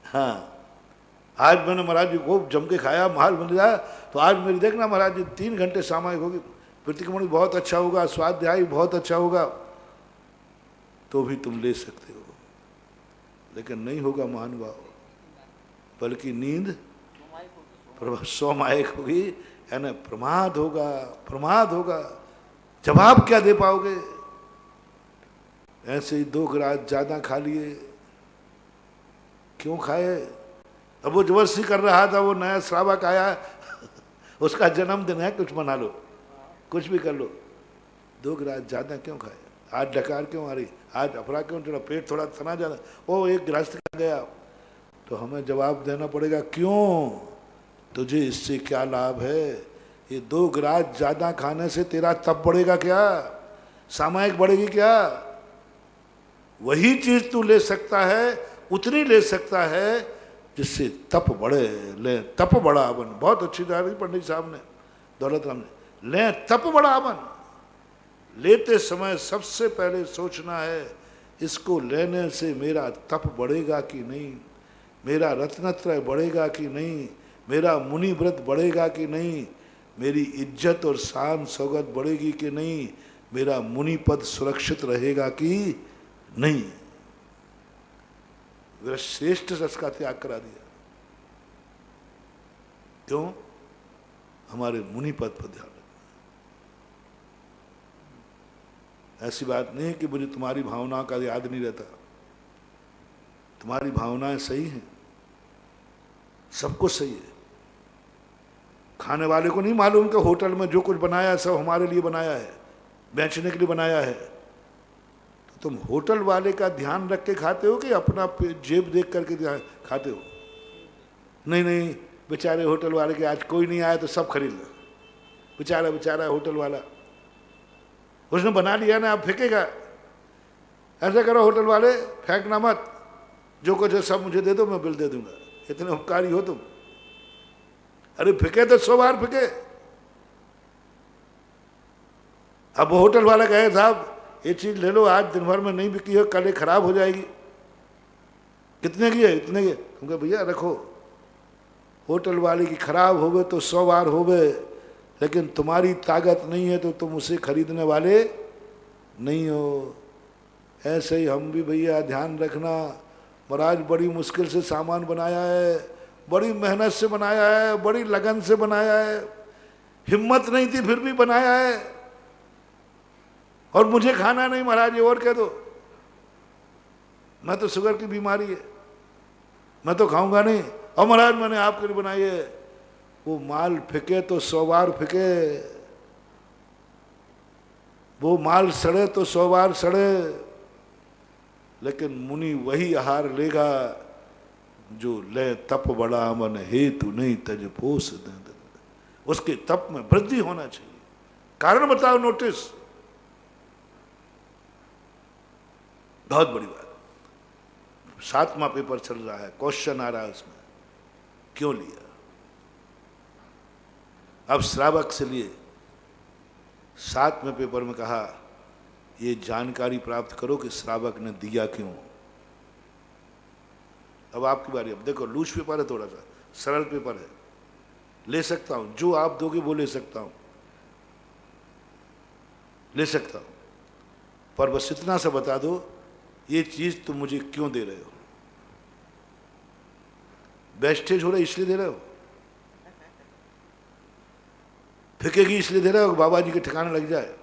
[SPEAKER 1] हाँ, आज मैंने महाराज जी को जम के खाया, माल मिल जाए तो आज मेरी देखना महाराज जी 3 घंटे सामायिक होगी, प्रतिक्रमण बहुत अच्छा होगा, स्वाध्याय बहुत अच्छा होगा, तो भी तुम ले सकते हो। लेकिन नहीं होगा महानुभाव, बल्कि नींद सोमायिक होगी, यानी प्रमाद होगा। जवाब क्या दे पाओगे? ऐसे ही 2 गिलास ज्यादा खा लिए। क्यों खाए? अब वो जबरदस्ती कर रहा था, वो नया श्रावक आया, उसका जन्मदिन है, कुछ मना लो, कुछ भी कर लो, 2 गिलास ज्यादा क्यों खाए? आज डकार क्यों आ रही, आज अफरा क्यों चढ़ा, पेट थोड़ा तना ज्यादा, वो एक गिलास खा गया। तो हमें जवाब देना पड़ेगा, क्यों? तुझे इससे क्या लाभ है? ये 2 गिलास ज्यादा खाने से तेरा तप बढ़ेगा क्या? सामायिक बढ़ेगी क्या? वही चीज तू ले सकता है, उतनी ले सकता है जिससे तप बढ़े। ले तप बड़ा बन, बहुत अच्छी दारी पंडित साहब ने, दौलत राम ने, ले तप बड़ा बन। लेते समय सबसे पहले सोचना है, इसको लेने से मेरा तप बढ़ेगा कि नहीं, मेरा रत्नत्रय बढ़ेगा कि नहीं, मेरा मुनि व्रत बढ़ेगा कि नहीं, मेरी इज्जत और शान सौगत बढ़ेगी कि नहीं, मेरा मुनि पद सुरक्षित रहेगा कि नहीं। वे श्रेष्ठ रस का त्याग करा दिया। क्यों? हमारे मुनि पद पर ध्यान रखना। ऐसी बात नहीं है कि मुझे तुम्हारी भावनाओं का याद नहीं रहता, तुम्हारी भावनाएं सही हैं, सब कुछ सही है। खाने वाले को नहीं मालूम कि होटल में जो कुछ बनाया है सब हमारे लिए बनाया है, बेचने के लिए बनाया है। तो तुम होटल वाले का ध्यान रख के खाते हो कि अपना जेब देख करके खाते हो? नहीं, बेचारे होटल वाले के आज कोई नहीं आया तो सब खरीद लो, बेचारा होटल वाला, उसने बना लिया ना, आप फेंकेगा? ऐसा करो होटल वाले, फेंकना मत, जो कुछ है सब मुझे दे दो, मैं बिल दे दूंगा, इतने उपकारी हो तुम। अरे फेंके तो 100 बार फेंके। अब होटल वाला कहे साहब ये चीज ले लो, आज दिन भर में नहीं बिकी हो, कल खराब हो जाएगी, कितने की है? इतने की। तुम कहे भैया रखो, होटल वाले की खराब होवे तो 100 बार होवे, लेकिन तुम्हारी ताकत नहीं है तो तुम उसे खरीदने वाले नहीं हो। ऐसे ही हम भी भैया ध्यान रखना, महाराज बड़ी मुश्किल से सामान बनाया है, बड़ी मेहनत से बनाया है, बड़ी लगन से बनाया है, हिम्मत नहीं थी फिर भी बनाया है, और मुझे खाना नहीं महाराज, ये और कह दो, मैं तो शुगर की बीमारी है, मैं तो खाऊंगा नहीं, और महाराज मैंने आपके लिए बनाई है। वो माल फेंके तो 100 बार फेंके, वो माल सड़े तो 100 बार सड़े, लेकिन मुनि वही आहार लेगा जो ले तप बड़ा मन हेतु नहीं तज पोस दे। उसके तप में वृद्धि होना चाहिए। कारण बताओ, नोटिस, बहुत बड़ी बात। 7वां पेपर चल रहा है, क्वेश्चन आ रहा है उसमें, क्यों लिया? अब श्रावक से लिए 7वें पेपर में कहा ये जानकारी प्राप्त करो कि श्रावक ने दिया क्यों। अब आपकी बारी। अब देखो लूज पेपर है, थोड़ा सा सरल पेपर है, ले सकता हूं, जो आप दोगे वो ले सकता हूं, ले सकता हूं, पर बस इतना सा बता दो ये चीज तुम मुझे क्यों दे रहे हो? वेस्टेज हो रहा है इसलिए दे रहे हो? फेंकेगी इसलिए दे रहे हो कि बाबा जी के ठिकाने लग जाए?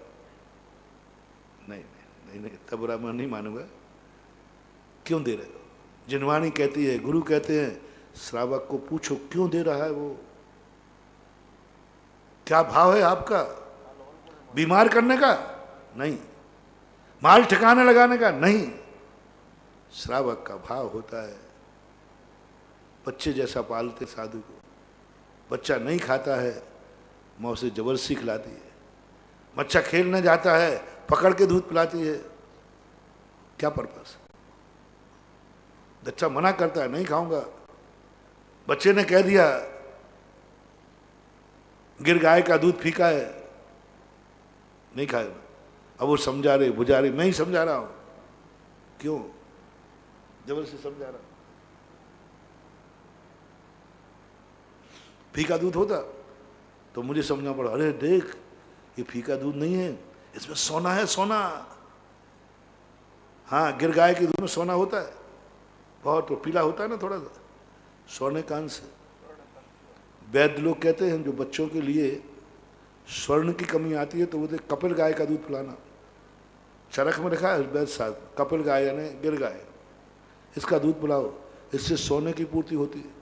[SPEAKER 1] नहीं नहीं नहीं, तब बुरा मैं नहीं मानूंगा। क्यों दे रहे हो? जिनवाणी कहती है, गुरु कहते हैं श्रावक को पूछो क्यों दे रहा है वो, क्या भाव है आपका? बीमार करने का नहीं, माल ठिकाने लगाने का नहीं, श्रावक का भाव होता है बच्चे जैसा पालते साधु को। बच्चा नहीं खाता है, माँ उसे जबरदस्ती खिलाती है। बच्चा खेलने जाता है, पकड़ के दूध पिलाती है। क्या पर्पस? बच्चा मना करता है, नहीं खाऊंगा। बच्चे ने कह दिया गिर गाय का दूध फीका है, नहीं खाएगा। अब वो समझा रहे बुझा रहे, मैं ही समझा रहा हूं, क्यों जबरदस्ती समझा रहा हूं? फीका दूध होता तो मुझे समझना पड़ा, अरे देख ये फीका दूध नहीं है, इसमें सोना है, सोना। हाँ, गिर गाय के दूध में सोना होता है, बहुत तो पीला होता है ना, थोड़ा सा सोने का अंश है। वैद्य लोग कहते हैं जो बच्चों के लिए स्वर्ण की कमी आती है तो वो कपिल गाय का दूध पिलाना। चरख में रखा है वैद्य साहब, कपिल गाय यानी गिर गाय, इसका दूध पिलाओ, इससे सोने की पूर्ति होती है।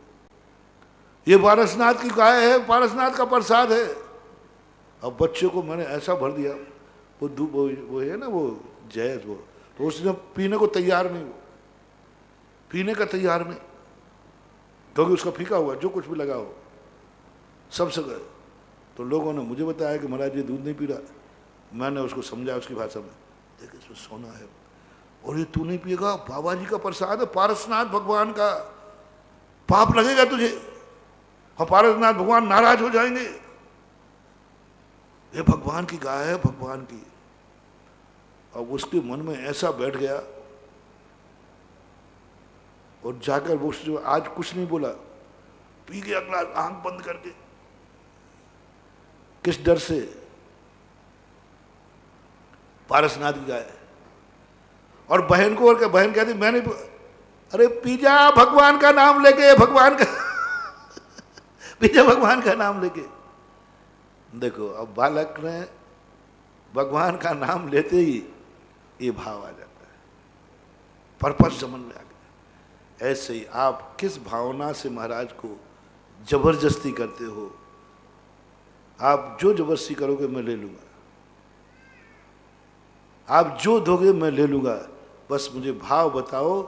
[SPEAKER 1] ये पारसनाथ की गाय है, पारसनाथ का प्रसाद है। अब बच्चे को मैंने ऐसा भर दिया, वो है ना वो जैज, वो तो उसने पीने को तैयार नहीं, वो पीने का तैयार नहीं, क्योंकि उसका फीका हुआ, जो कुछ भी लगा हो सब से गए। तो लोगों ने मुझे बताया कि महाराज ये दूध नहीं पी रहा। मैंने उसको समझाया उसकी भाषा में, देख इसमें सोना है, और ये तू नहीं पिएगा, बाबा जी का प्रसाद है, पारसनाथ भगवान का, पाप लगेगा तुझे और पारसनाथ भगवान नाराज हो जाएंगे। ये भगवान की गाय है, भगवान की। अब उसके मन में ऐसा बैठ गया, और जाकर वो आज कुछ नहीं बोला, पी गया ग्लास आंख बंद करके। किस डर से? पारसनाथ की गाय। और बहन को, और बहन कहती मैंने, अरे पी जा भगवान का नाम लेके, भगवान का पी जा भगवान का नाम लेके। देखो अब बालक ने भगवान का नाम लेते ही ये भाव आ जाता है, पर्पस समझ में आ गया। ऐसे ही आप किस भावना से महाराज को जबरदस्ती करते हो? आप जो जबरदस्ती करोगे मैं ले लूंगा, आप जो दोगे मैं ले लूंगा, बस मुझे भाव बताओ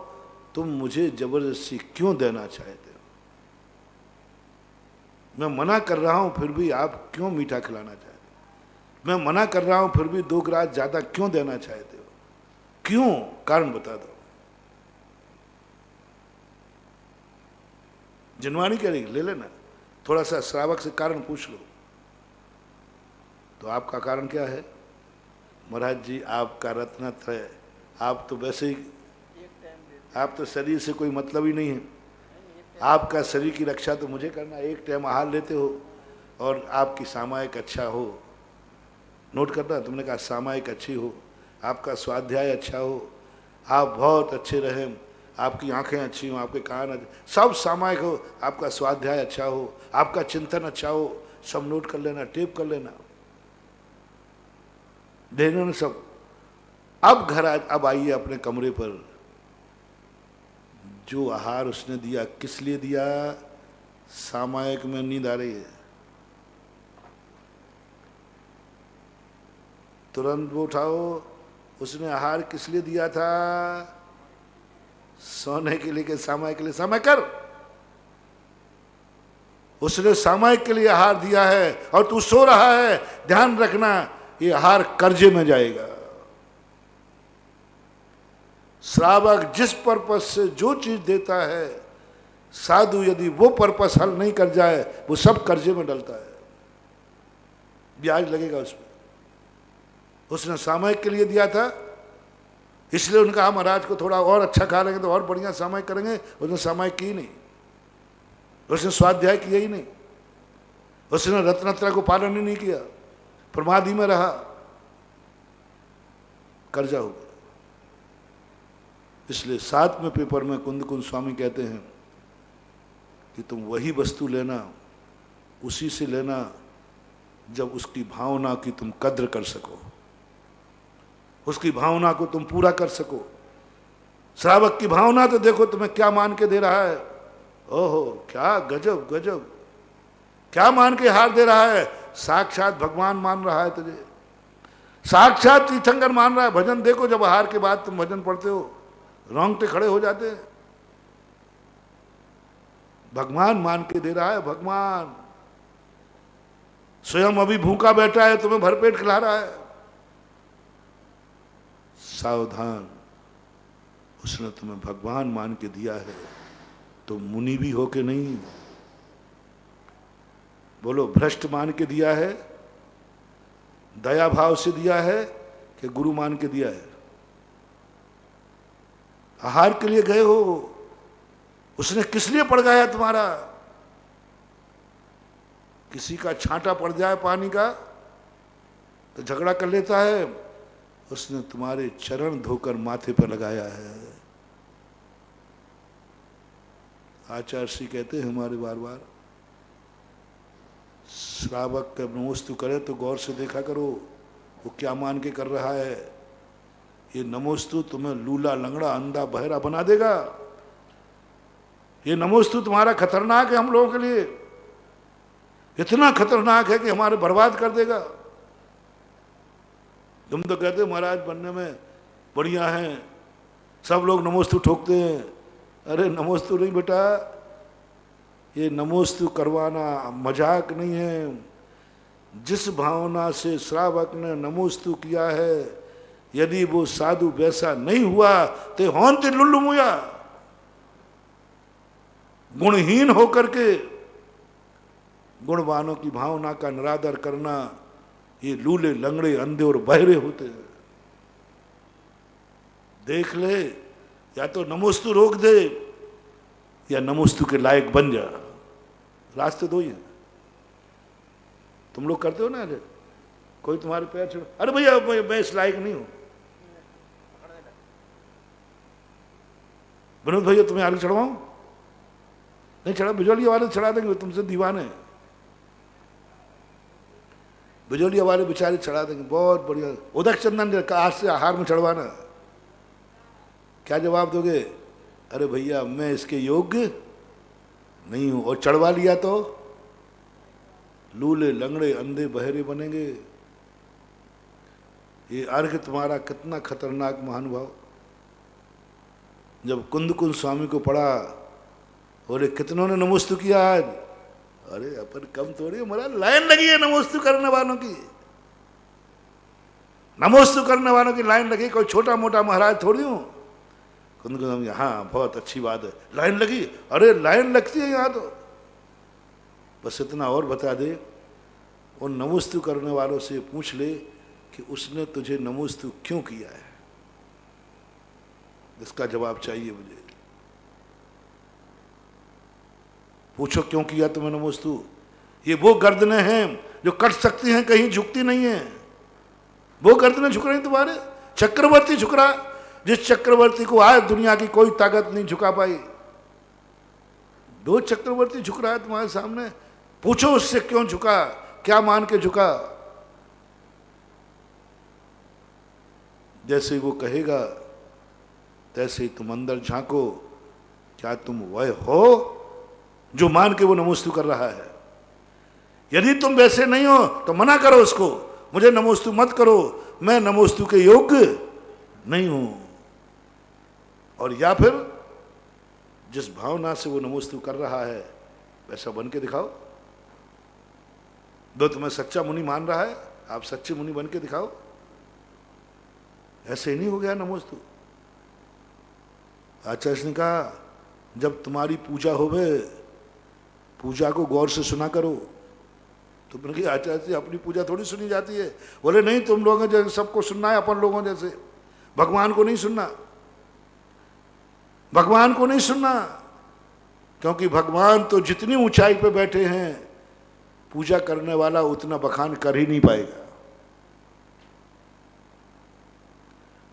[SPEAKER 1] तुम मुझे जबरदस्ती क्यों देना चाहते हो? मैं मना कर रहा हूं फिर भी आप क्यों मीठा खिलाना चाहते हो? मैं मना कर रहा हूं फिर भी 2 गिलास ज्यादा क्यों देना चाहते हो? क्यों? कारण बता दो। जिनवाणी कह रही ले लेना, थोड़ा सा श्रावक से कारण पूछ लो। तो आपका कारण क्या है? महाराज जी आपका रत्नत्रय, आप तो वैसे ही आप तो शरीर से कोई मतलब ही नहीं है। आपका शरीर की रक्षा तो मुझे करना। एक टाइम आहार लेते हो और आपकी सामायिक अच्छा हो, नोट करना, तुमने कहा सामायिक अच्छी हो, आपका स्वाध्याय अच्छा हो, आप बहुत अच्छे रहें, आपकी आंखें अच्छी हो, आपके कान अच्छे, सब सामायिक हो, आपका स्वाध्याय अच्छा हो, आपका चिंतन अच्छा हो, सब नोट कर लेना, टेप कर लेना, देना सब। अब अब आइए अपने कमरे पर। जो आहार उसने दिया किस लिए दिया? सामायिक में नींद आ रही है, तुरंत वो उठाओ। उसने आहार किस लिए दिया था? सोने के लिए, के सामायिक के लिए? समय कर। उसने सामायिक के लिए आहार दिया है और तू सो रहा है। ध्यान रखना, ये आहार कर्जे में जाएगा। श्रावक जिस पर्पस से जो चीज देता है, साधु यदि वो पर्पस हल नहीं कर जाए, वो सब कर्जे में डलता है, ब्याज लगेगा उसमें। उसने सामायिक के लिए दिया था, इसलिए उनका महाराज को थोड़ा और अच्छा खा लेंगे तो और बढ़िया सामायिक करेंगे। उसने सामायिक की नहीं, उसने स्वाध्याय किया ही नहीं, उसने रत्नत्रय को पालन ही नहीं किया, प्रमादी में रहा, कर्जा हो गया। इसलिए 7वें पेपर में कुंद कुंद स्वामी कहते हैं कि तुम वही वस्तु लेना, उसी से लेना जब उसकी भावना की तुम कद्र कर सको, उसकी भावना को तुम पूरा कर सको। श्रावक की भावना तो देखो तुम्हें क्या मान के दे रहा है। ओहो, क्या गजब गजब, क्या मान के हार दे रहा है। साक्षात भगवान मान रहा है तुझे, साक्षात तीर्थंकर मान रहा है। भजन देखो, जब हार के बाद तुम भजन पढ़ते हो रोंगटे खड़े हो जाते हैं। भगवान मान के दे रहा है, भगवान स्वयं अभी भूखा बैठा है, तुम्हें भरपेट खिला रहा है। सावधान, उसने तुम्हें भगवान मान के दिया है तो मुनि भी हो के नहीं। बोलो, भ्रष्ट मान के दिया है, दया भाव से दिया है कि गुरु मान के दिया है? आहार के लिए गए हो, उसने किस लिए पड़ गया तुम्हारा? किसी का छांटा पड़ जाए पानी का तो झगड़ा कर लेता है, उसने तुम्हारे चरण धोकर माथे पर लगाया है। आचार्य श्री कहते हैं हमारे बार बार, श्रावक का नमोस्तु करे तो गौर से देखा करो वो क्या मान के कर रहा है। ये नमोस्तु तुम्हें लूला लंगड़ा अंधा बहरा बना देगा। ये नमोस्तु तुम्हारा खतरनाक है हम लोगों के लिए, इतना खतरनाक है कि हमारे बर्बाद कर देगा। तुम तो कहते हो महाराज बनने में बढ़िया हैं, सब लोग नमोस्तु ठोकते हैं। अरे नमोस्तु नहीं बेटा, ये नमोस्तु करवाना मजाक नहीं है। जिस भावना से श्रावक ने नमोस्तु किया है, यदि वो साधु वैसा नहीं हुआ तो होंते लुल्लू मुया, गुणहीन होकर के गुणवानों की भावना का निरादर करना, ये लूले लंगड़े अंधे और बहरे होते हैं। देख ले, या तो नमोस्तु रोक दे या नमोस्तु के लायक बन जा, रास्ते दो ही हैं। तुम लोग करते हो ना, अरे कोई तुम्हारे पैर छोड़, अरे भैया मैं इस लायक नहीं हूं। विनोद भैया तुम्हें आगे चढ़वाऊं? नहीं चढ़ा, बिजौलिया वाले चढ़ा देंगे, तुमसे दीवाने। बिजौलिया वाले बेचारे चढ़ा देंगे, बहुत बढ़िया। उदक चंदन का आज से आहार में चढ़वाना। क्या जवाब दोगे? अरे भैया मैं इसके योग्य नहीं हूं, और चढ़वा लिया तो लूले लंगड़े अंधे बहरे बनेंगे। ये अर्घ तुम्हारा कितना खतरनाक महानुभाव। जब कुंद कुंद स्वामी को पढ़ा, बोले कितनों ने नमोस्तु किया आज? अरे अपन कम थोड़ी, हमारा लाइन लगी है नमोस्तु करने वालों की। नमोस्तु करने वालों की लाइन लगी, कोई छोटा मोटा महाराज थोड़ी हूं। कुंद कुंद स्वामी, हाँ बहुत अच्छी बात है, लाइन लगी। अरे लाइन लगती है यहाँ तो। बस इतना और बता दे, उन नमोस्तु करने वालों से पूछ ले कि उसने तुझे नमोस्तु क्यों किया है। इसका जवाब चाहिए मुझे। पूछो क्यों किया तुमने नमोस्तु। ये वो गर्दनें हैं जो कट सकती हैं, कहीं झुकती नहीं है। वो गर्दनें झुक रही तुम्हारे, चक्रवर्ती झुक रहा, जिस चक्रवर्ती को आज दुनिया की कोई ताकत नहीं झुका पाई। दो चक्रवर्ती झुक रहा है तुम्हारे सामने, पूछो उससे क्यों झुका, क्या मान के झुका। जैसे वो कहेगा तैसे ही तुम अंदर झांको, क्या तुम वह हो जो मान के वो नमोस्तु कर रहा है। यदि तुम वैसे नहीं हो तो मना करो उसको, मुझे नमोस्तु मत करो, मैं नमोस्तु के योग्य नहीं हूं। और या फिर जिस भावना से वो नमोस्तु कर रहा है वैसा बन के दिखाओ। दो तुम्हें सच्चा मुनि मान रहा है, आप सच्चे मुनि बन के दिखाओ। ऐसे ही नहीं हो गया नमोस्तु। आचार्य ने कहा जब तुम्हारी पूजा होवे, पूजा को गौर से सुना करो। तुमने कहा आचार्य जी अपनी पूजा थोड़ी सुनी जाती है। बोले नहीं, तुम लोगों जैसे सबको सुनना है, अपन लोगों जैसे भगवान को नहीं सुनना, भगवान को नहीं सुनना। क्योंकि भगवान तो जितनी ऊंचाई पे बैठे हैं, पूजा करने वाला उतना बखान कर ही नहीं पाएगा।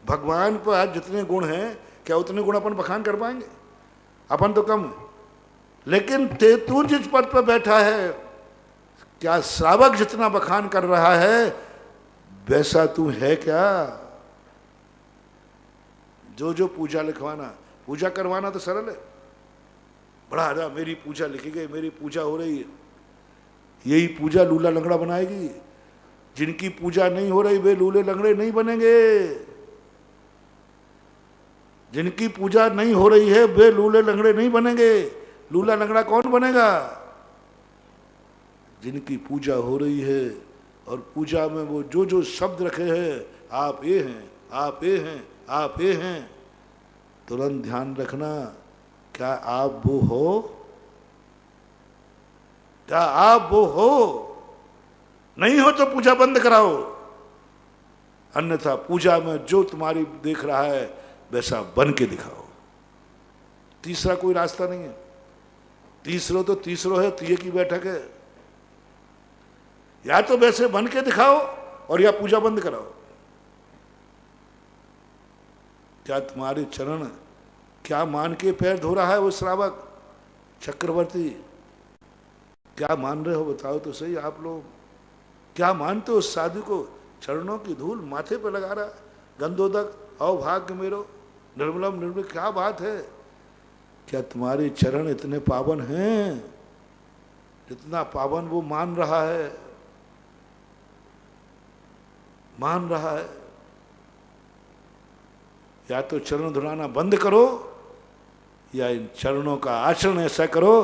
[SPEAKER 1] भगवान पर आज जितने गुण हैं, क्या उतने गुण अपन बखान कर पाएंगे? अपन तो कम। लेकिन तू जिस पद पर बैठा है, क्या श्रावक जितना बखान कर रहा है वैसा तू है क्या? जो जो पूजा लिखवाना, पूजा करवाना तो सरल है, बड़ा आजा मेरी पूजा लिखी गई, मेरी पूजा हो रही है। यही पूजा लूला लंगड़ा बनाएगी। जिनकी पूजा नहीं हो रही वे लूले लंगड़े नहीं बनेंगे। जिनकी पूजा नहीं हो रही है वे लूले लंगड़े नहीं बनेंगे। लूला लंगड़ा कौन बनेगा? जिनकी पूजा हो रही है और पूजा में वो जो जो शब्द रखे हैं, आप ये हैं, आप ये हैं, आप ये हैं, तुरंत ध्यान रखना, क्या आप वो हो? क्या आप वो हो? नहीं हो तो पूजा बंद कराओ, अन्यथा पूजा में जो तुम्हारी देख रहा है वैसा बन के दिखाओ। तीसरा कोई रास्ता नहीं है। तीसरो तो तीसरो है, तीये की बैठक है। या तो वैसे बन के दिखाओ और या पूजा बंद कराओ। क्या तुम्हारे चरण क्या मान के पैर धो रहा है वो श्रावक चक्रवर्ती? क्या मान रहे हो बताओ तो सही आप लोग। क्या मानते हो उस साधु को? चरणों की धूल माथे पे लगा रहा है, गंधोदक अवभाग्य मेरो निर्मलम निर्मल। क्या बात है? क्या तुम्हारे चरण इतने पावन हैं? जितना पावन वो मान रहा है, मान रहा है। या तो चरण धुलाना बंद करो या इन चरणों का आचरण ऐसा करो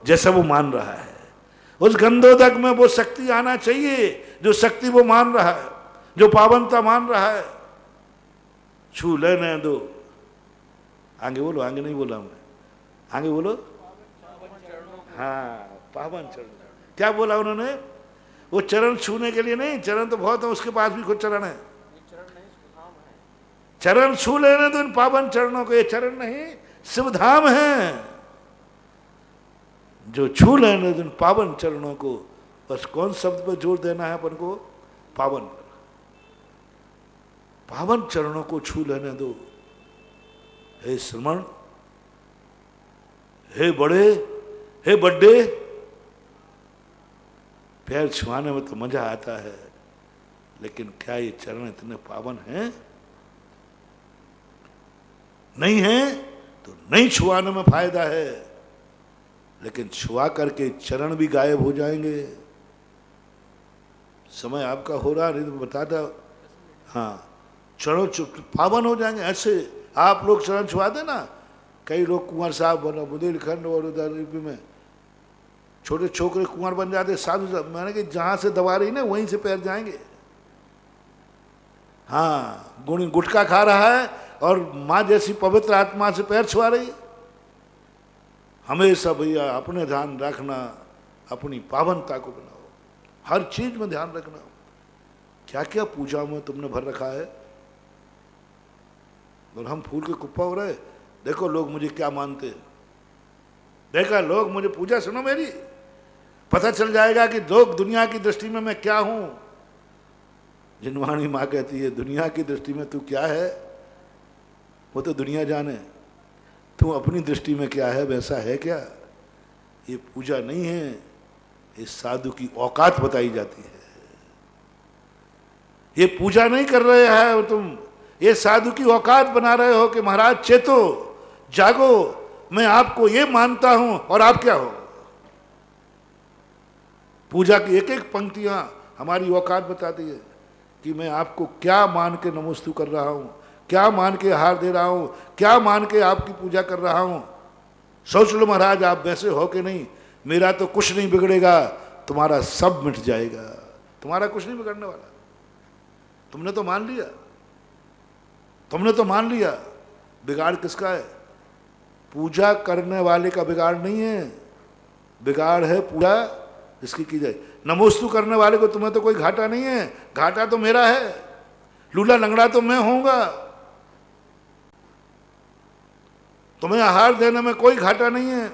[SPEAKER 1] जैसा वो मान रहा है। उस गंधोदक में वो शक्ति आना चाहिए जो शक्ति वो मान रहा है, जो पावनता मान रहा है। छू लेने दो। आगे बोलो, आगे नहीं बोला मैं, आगे बोलो। हाँ, पावन चरण। क्या बोला उन्होंने? वो चरण छूने के लिए नहीं, चरण तो बहुत है, उसके पास भी खुद चरण है। चरण छू लेने दो इन पावन चरणों को। ये चरण नहीं, शिवधाम है। जो छू लेने दो इन पावन चरणों को। बस कौन शब्द पर जोर देना है अपन को? पावन पर। पावन चरणों को छू लेने दो। हे श्रमण, हे बड़े, हे बड्डे, पैर छुआने में तो मजा आता है, लेकिन क्या ये चरण इतने पावन हैं? नहीं है तो नहीं छुआने में फायदा है, लेकिन छुआ करके चरण भी गायब हो जाएंगे। समय आपका हो रहा नहीं तो बताता। हाँ, चरण पावन हो जाएंगे। ऐसे आप लोग चरण छुआ देना। कई लोग कुंवर साहब बना बुंदेलखंड और उधर यूपी में छोटे छोकरे कुंवर बन जाते साधु। मैंने कि जहां से दबा रही ना वहीं से पैर जाएंगे। हाँ, गुटखा खा रहा है और माँ जैसी पवित्र आत्मा से पैर छुआ रही है। हमेशा भैया अपने ध्यान रखना, अपनी पावनता को बनाओ, हर चीज में ध्यान रखना। क्या क्या पूजा में तुमने भर रखा है? और हम फूल के कुप्पा हो रहे। देखो लोग मुझे क्या मानते हैं। देखा लोग मुझे पूजा सुनो मेरी, पता चल जाएगा कि लोग दुनिया की दृष्टि में मैं क्या हूं। जिनवाणी माँ कहती है दुनिया की दृष्टि में तू क्या है वो तो दुनिया जाने, तू अपनी दृष्टि में क्या है वैसा है क्या। ये पूजा नहीं है, इस साधु की औकात बताई जाती है। ये पूजा नहीं कर रहे हैं तुम, ये साधु की औकात बना रहे हो कि महाराज चेतो, जागो, मैं आपको ये मानता हूं और आप क्या हो। पूजा की एक एक पंक्तियां हमारी औकात बताती है कि मैं आपको क्या मान के नमोस्तु कर रहा हूं, क्या मान के हार दे रहा हूं, क्या मान के आपकी पूजा कर रहा हूं। सोच लो महाराज आप वैसे हो कि नहीं, मेरा तो कुछ नहीं बिगड़ेगा, तुम्हारा सब मिट जाएगा। तुम्हारा कुछ नहीं बिगड़ने वाला, तुमने तो मान लिया, तुमने तो मान लिया। बिगाड़ किसका है? पूजा करने वाले का बिगाड़ नहीं है, बिगाड़ है पूजा जिसकी की जाए। नमोस्तु करने वाले को तुम्हें तो कोई घाटा नहीं है, घाटा तो मेरा है, लूला लंगड़ा तो मैं होऊंगा। तुम्हें आहार देने में कोई घाटा नहीं है,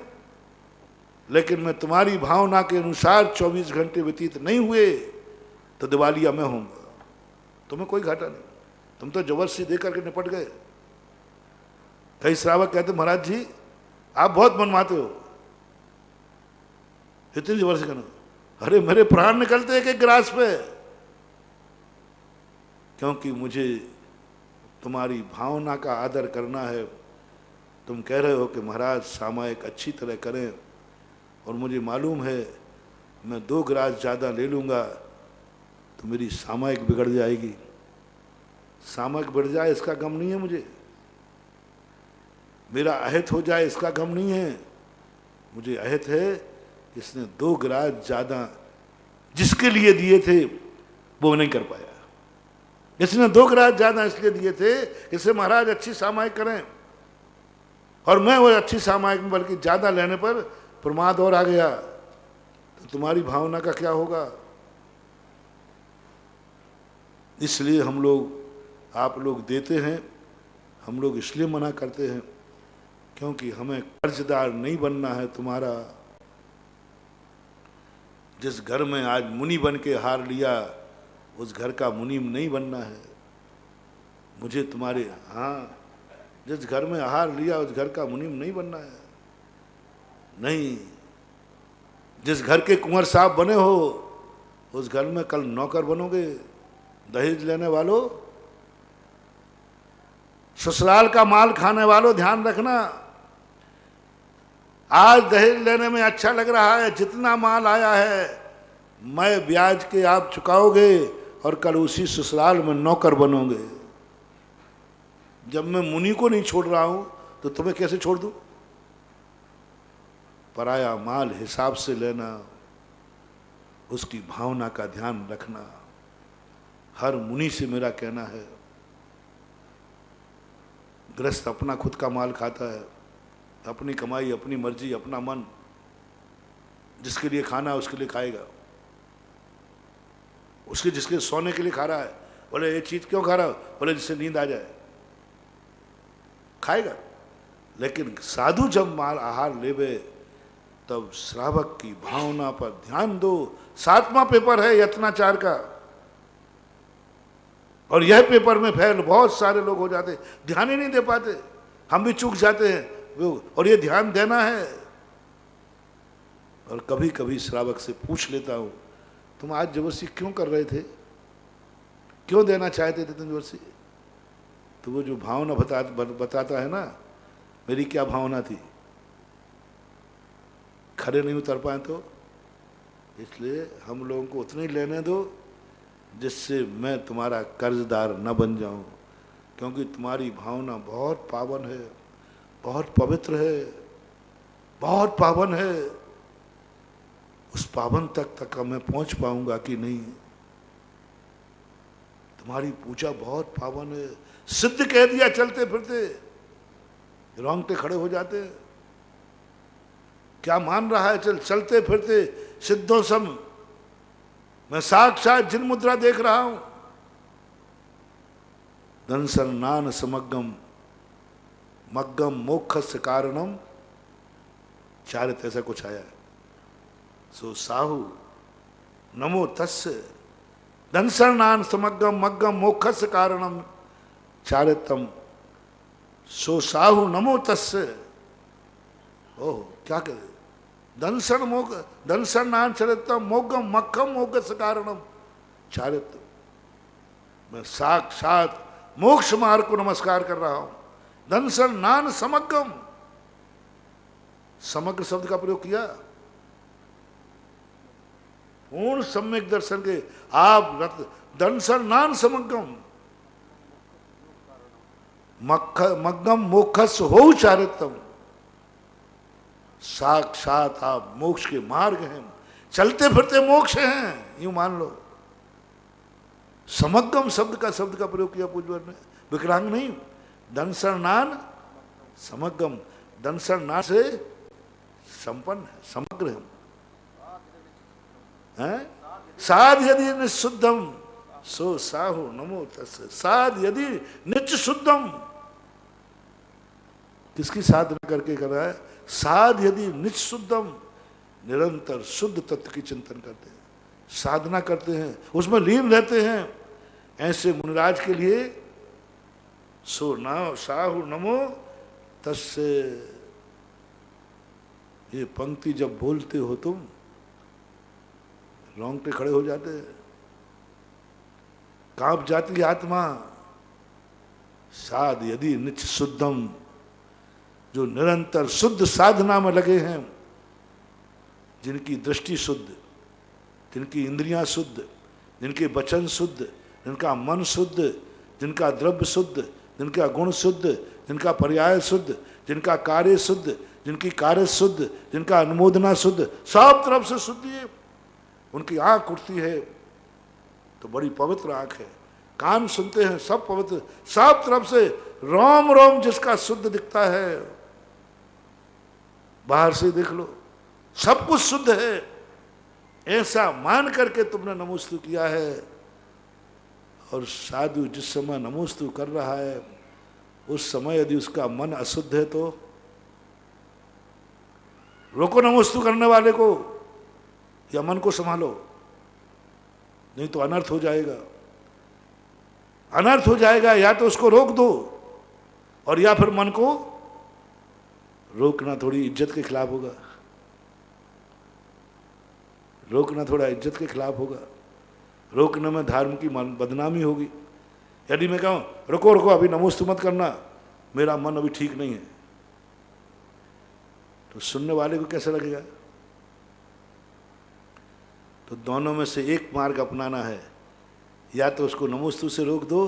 [SPEAKER 1] लेकिन मैं तुम्हारी भावना के अनुसार 24 घंटे व्यतीत नहीं हुए तो दिवालिया मैं होऊंगा। तुम्हें कोई घाटा नहीं, तुम तो जबरदस्ती दे करके निपट गए। कई श्रावक कहते महाराज जी आप बहुत मनवाते हो, इतनी जबरदस्ती करना। अरे मेरे प्राण निकलते एक एक गिलास पे, क्योंकि मुझे तुम्हारी भावना का आदर करना है। तुम कह रहे हो कि महाराज सामायिक अच्छी तरह करें, और मुझे मालूम है मैं 2 गिलास ज़्यादा ले लूँगा तो मेरी सामायिक बिगड़ जाएगी। सामायिक बढ़ जाए इसका गम नहीं है मुझे, मेरा अहित हो जाए इसका गम नहीं है। मुझे अहित है इसने 2 गिलास ज़्यादा जिसके लिए दिए थे वो नहीं कर पाया। इसने 2 गिलास ज़्यादा इसलिए दिए थे इसे महाराज अच्छी सामायिक करें, और मैं वो अच्छी सामायिक में बल्कि ज़्यादा लेने पर प्रमाद और आ गया, तो तुम्हारी भावना का क्या होगा। इसलिए हम लोग, आप लोग देते हैं, हम लोग इसलिए मना करते हैं क्योंकि हमें कर्जदार नहीं बनना है तुम्हारा। जिस घर में आज मुनि बन के हार लिया उस घर का मुनि नहीं बनना है मुझे तुम्हारे। हाँ, जिस घर में हार लिया उस घर का मुनि नहीं बनना है। नहीं, जिस घर के कुंवर साहब बने हो उस घर में कल नौकर बनोगे। दहेज लेने वालों, ससुराल का माल खाने वालों, ध्यान रखना। आज दहेज लेने में अच्छा लग रहा है, जितना माल आया है मैं ब्याज के आप चुकाओगे और कल उसी ससुराल में नौकर बनोगे। जब मैं मुनि को नहीं छोड़ रहा हूं तो तुम्हें कैसे छोड़ दूं। पराया माल हिसाब से लेना, उसकी भावना का ध्यान रखना, हर मुनि से मेरा कहना है। गृहस्थ अपना खुद का माल खाता है, अपनी कमाई, अपनी मर्जी, अपना मन, जिसके लिए खाना है उसके लिए खाएगा। उसके जिसके सोने के लिए खा रहा है, बोले ये चीज क्यों खा रहा हो, बोले जिससे नींद आ जाए, खाएगा। लेकिन साधु जब माल आहार लेवे तब श्रावक की भावना पर ध्यान दो। 7वां पेपर है यत्नाचार का, और यह पेपर में फेल बहुत सारे लोग हो जाते, ध्यान ही नहीं दे पाते। हम भी चूक जाते हैं, और ये ध्यान देना है। और कभी कभी श्रावक से पूछ लेता हूं तुम आज जबरदस्ती क्यों कर रहे थे, क्यों देना चाहते थे तुम जबरदस्ती। तो वो जो भावना बताता है ना, मेरी क्या भावना थी, खड़े नहीं उतर पाए तो। इसलिए हम लोगों को उतना ही लेने दो जिससे मैं तुम्हारा कर्जदार न बन जाऊं, क्योंकि तुम्हारी भावना बहुत पावन है, बहुत पवित्र है, बहुत पावन है। उस पावन तक मैं पहुंच पाऊंगा कि नहीं। तुम्हारी पूजा बहुत पावन है, सिद्ध कह दिया चलते फिरते, रोंगटे खड़े हो जाते। क्या मान रहा है, चल चलते फिरते सिद्धों सम, मैं साक्षात जिन मुद्रा देख रहा हूं। दंसन नान समग्गम मग्गम मोक्षस्य कारणम चारित ऐसा कुछ आया। सो साहु नमो तस्य दंसरनान समग्गम मग्गम मोक्षस कारणम चारितम सो साहु नमो तस्य। ओह क्या करे, दंसरनान चरितम मोगम मक्खम मोक्षस कारणम चारित। मैं साक्षात मोक्ष मार्ग को नमस्कार कर रहा हूं। दंसरनान समग्गम, समग्र शब्द का प्रयोग किया। पूर्ण सम्यक दर्शन के आप रत दंसरनान समग्गम मग्गम मोक्षस हो चारितम। साक्षात आप मोक्ष के मार्ग हैं, चलते फिरते मोक्ष हैं, यूं मान लो। समग्गम शब्द का प्रयोग किया पूज्यवर ने, विकलांग नहीं। दंसरनान समग्गम, दंसरनान से संपन्न है, समग्र है। साध यदि निशुद्धम सो साहु नमो तस्य। साध यदि नित्य शुद्धम, किसकी साधना करके कर रहा है? साध यदि नित्य शुद्धम, निरंतर शुद्ध तत्व की चिंतन करते हैं, साधना करते हैं, उसमें लीन रहते हैं। ऐसे मुनिराज के लिए सो ना साहु नमो तस्य। ये पंक्ति जब बोलते हो तुम, रोंगटे खड़े हो जाते हैं, कांप जाती है आत्मा। साध यदि नित्य शुद्धम, जो निरंतर शुद्ध साधना में लगे हैं, जिनकी दृष्टि शुद्ध, जिनकी इंद्रियां शुद्ध, जिनके वचन शुद्ध, जिनका मन शुद्ध, जिनका द्रव्य शुद्ध, जिनका गुण शुद्ध, जिनका पर्याय शुद्ध, जिनका कार्य शुद्ध, जिनकी कार्य शुद्ध, जिनका अनुमोदना शुद्ध, सब तरफ से शुद्धि है। उनकी आंख उठती है तो बड़ी पवित्र आंख है, कान सुनते हैं सब पवित्र, सब तरफ से रोम रोम जिसका शुद्ध दिखता है। बाहर से देख लो सब कुछ शुद्ध है, ऐसा मान करके तुमने नमोस्तु किया है। और साधु जिस समय नमोस्तु कर रहा है, उस समय यदि उसका मन अशुद्ध है तो रोको नमोस्तु करने वाले को, या मन को संभालो, नहीं तो अनर्थ हो जाएगा। अनर्थ हो जाएगा, या तो उसको रोक दो, और या फिर मन को रोकना थोड़ी इज्जत के खिलाफ होगा, रोकना थोड़ा इज्जत के खिलाफ होगा, रोकने में धर्म की बदनामी होगी। यदि मैं कहूं रुको रुको अभी नमोस्तु मत करना, मेरा मन अभी ठीक नहीं है, तो सुनने वाले को कैसा लगेगा? तो दोनों में से एक मार्ग अपनाना है, या तो उसको नमोस्तु से रोक दो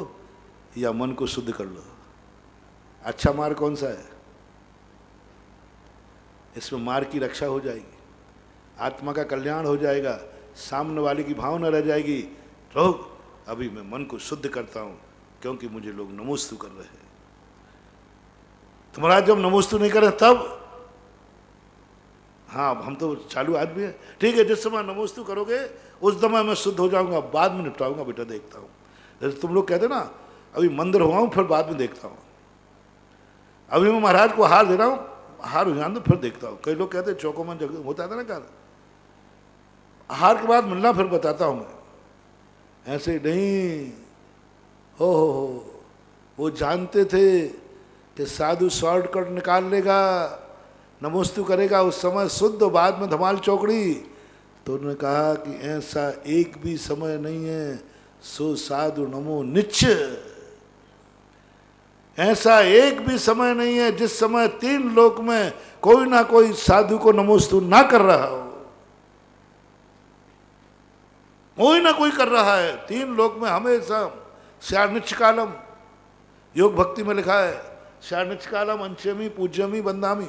[SPEAKER 1] या मन को शुद्ध कर लो। अच्छा मार्ग कौन सा है? इसमें मार्ग की रक्षा हो जाएगी, आत्मा का कल्याण हो जाएगा, सामने वाले की भावना रह जाएगी। रोक अभी मैं मन को शुद्ध करता हूं, क्योंकि मुझे लोग नमोस्तु कर रहे हैं। तुम्हारा जब नमोस्तु नहीं करें तब, हाँ हम तो चालू आदमी है, ठीक है, जिस समय नमोस्तु करोगे उस समय मैं शुद्ध हो जाऊंगा, बाद में निपटाऊंगा, बेटा देखता हूँ। जैसे तुम लोग कहते ना अभी मंदिर हुआ हूँ फिर बाद में देखता हूँ, अभी मैं महाराज को हार दे रहा हूँ, हार हो जान दो फिर देखता हूँ। कई लोग कहते हैं चौकोमन जगह होता था ना, क्या हार के बाद मिलना फिर बताता हूँ मैं। ऐसे नहीं, हो वो जानते थे कि साधु शॉर्टकट निकाल लेगा, नमोस्तु करेगा उस समय शुद्ध, बाद में धमाल चौकड़ी। तो उन्होंने कहा कि ऐसा एक भी समय नहीं है, सो साधु नमो नित्य। ऐसा एक भी समय नहीं है जिस समय तीन लोक में कोई ना कोई साधु को नमोस्तु ना कर रहा हो, कोई ना कोई कर रहा है। तीन लोक में हमेशा श्यानिच कालम, योग भक्ति में लिखा है, श्यानिच कालम अंचमी पूज्यमी बंदामी।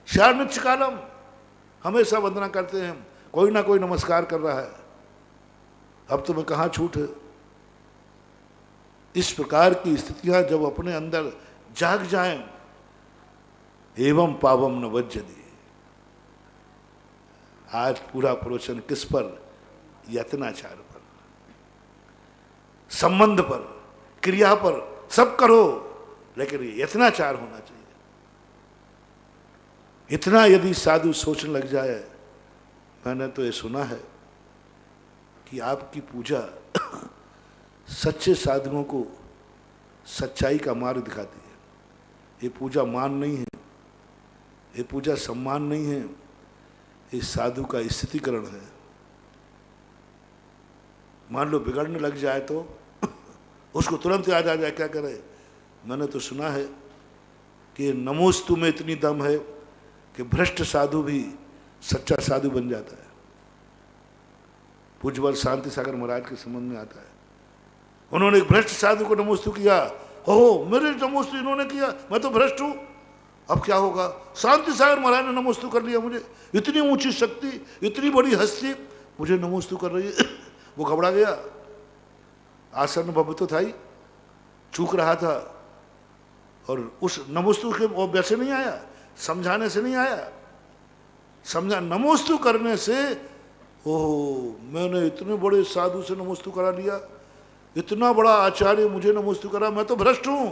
[SPEAKER 1] श्यानिच कालम हमेशा वंदना करते हैं, कोई ना कोई नमस्कार कर रहा है। अब तुम्हें कहाँ छूट है? इस प्रकार की स्थितियां जब अपने अंदर जाग जाएं, एवं पावम न वज्जति। आज पूरा प्रवचन किस पर? यत्नाचार पर, संबंध पर, क्रिया पर, सब करो, लेकिन ये यत्नाचार होना चाहिए। इतना यदि साधु सोचने लग जाए, मैंने तो ये सुना है कि आपकी पूजा सच्चे साधुओं को सच्चाई का मार्ग दिखाती है। ये पूजा मान नहीं है, ये पूजा सम्मान नहीं है, ये साधु का स्थितिकरण है। मान लो बिगड़ने लग जाए तो उसको तुरंत याद आ जाए, क्या करे। मैंने तो सुना है कि नमोस्तु में इतनी दम है कि भ्रष्ट साधु भी सच्चा साधु बन जाता है। पूज्यपाल शांति सागर महाराज के संबंध में आता है, उन्होंने एक भ्रष्ट साधु को नमोस्तु किया। हो मेरे नमोस्तु इन्होंने किया, मैं तो भ्रष्ट हूं, अब क्या होगा। शांति सागर महाराज ने नमोस्तु कर लिया मुझे, इतनी ऊंची शक्ति, इतनी बड़ी हस्ती मुझे नमोस्तु कर रही है। वो घबरा गया, आसन भव तो था ही, चूक रहा था। और उस नमोस्तु के वो वैसे नहीं आया, समझाने से नहीं आया, समझा नमोस्तु करने से। ओह मैंने इतने बड़े साधु से नमोस्तु करा लिया, इतना बड़ा आचार्य मुझे नमोस्तु करा, मैं तो भ्रष्ट हूं।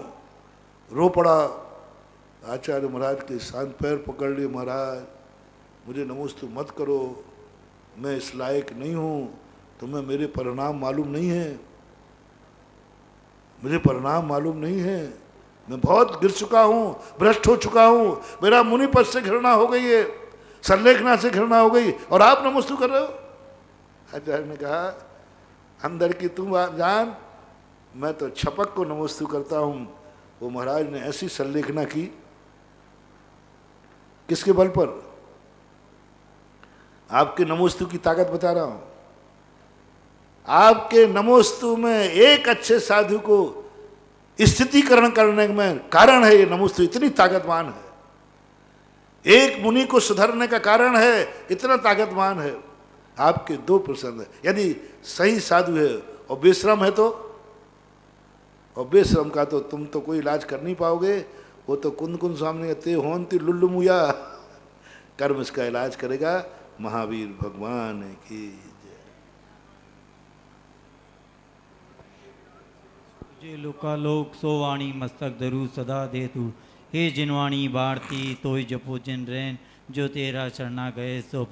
[SPEAKER 1] रो पड़ा। आचार्य महाराज के शांत पैर पकड़ लिए, महाराज मुझे नमोस्तु मत करो, मैं इस लायक नहीं हूं, तुम्हें मेरे परिणाम मालूम नहीं है, मुझे परिणाम मालूम नहीं है, मैं बहुत गिर चुका हूं, भ्रष्ट हो चुका हूं, मेरा मुनि पद से घृणा हो गई है, संलेखना से घृणा हो गई, और आप नमोस्तु कर रहे हो। आचार्य ने कहा अंदर की तुम जान, मैं तो छपक को नमोस्तु करता हूं। वो महाराज ने ऐसी संलेखना की, किसके बल पर? आपके नमोस्तु की ताकत बता रहा हूं। आपके नमोस्तु में एक अच्छे साधु को स्थितिकरण करने में कारण है, ये नमोस्तु इतनी ताकतवान है। एक मुनि को सुधरने का कारण है, इतना ताकतवान है। आपके 2% है, यदि सही साधु है और बेश्रम है तो, और बेश्रम का तो तुम तो कोई इलाज कर नहीं पाओगे। वो तो कुंद कुंद सामने ते होंती लुल्लु मुया, कर्म इसका इलाज करेगा महावीर भगवान की जय।
[SPEAKER 2] जे लोकालोक सो वाणी मस्तक धरू सदा दे तू, हे जिनवाणी भारती तोय जपो जिन रैन, जो तेरा शरणा गए सो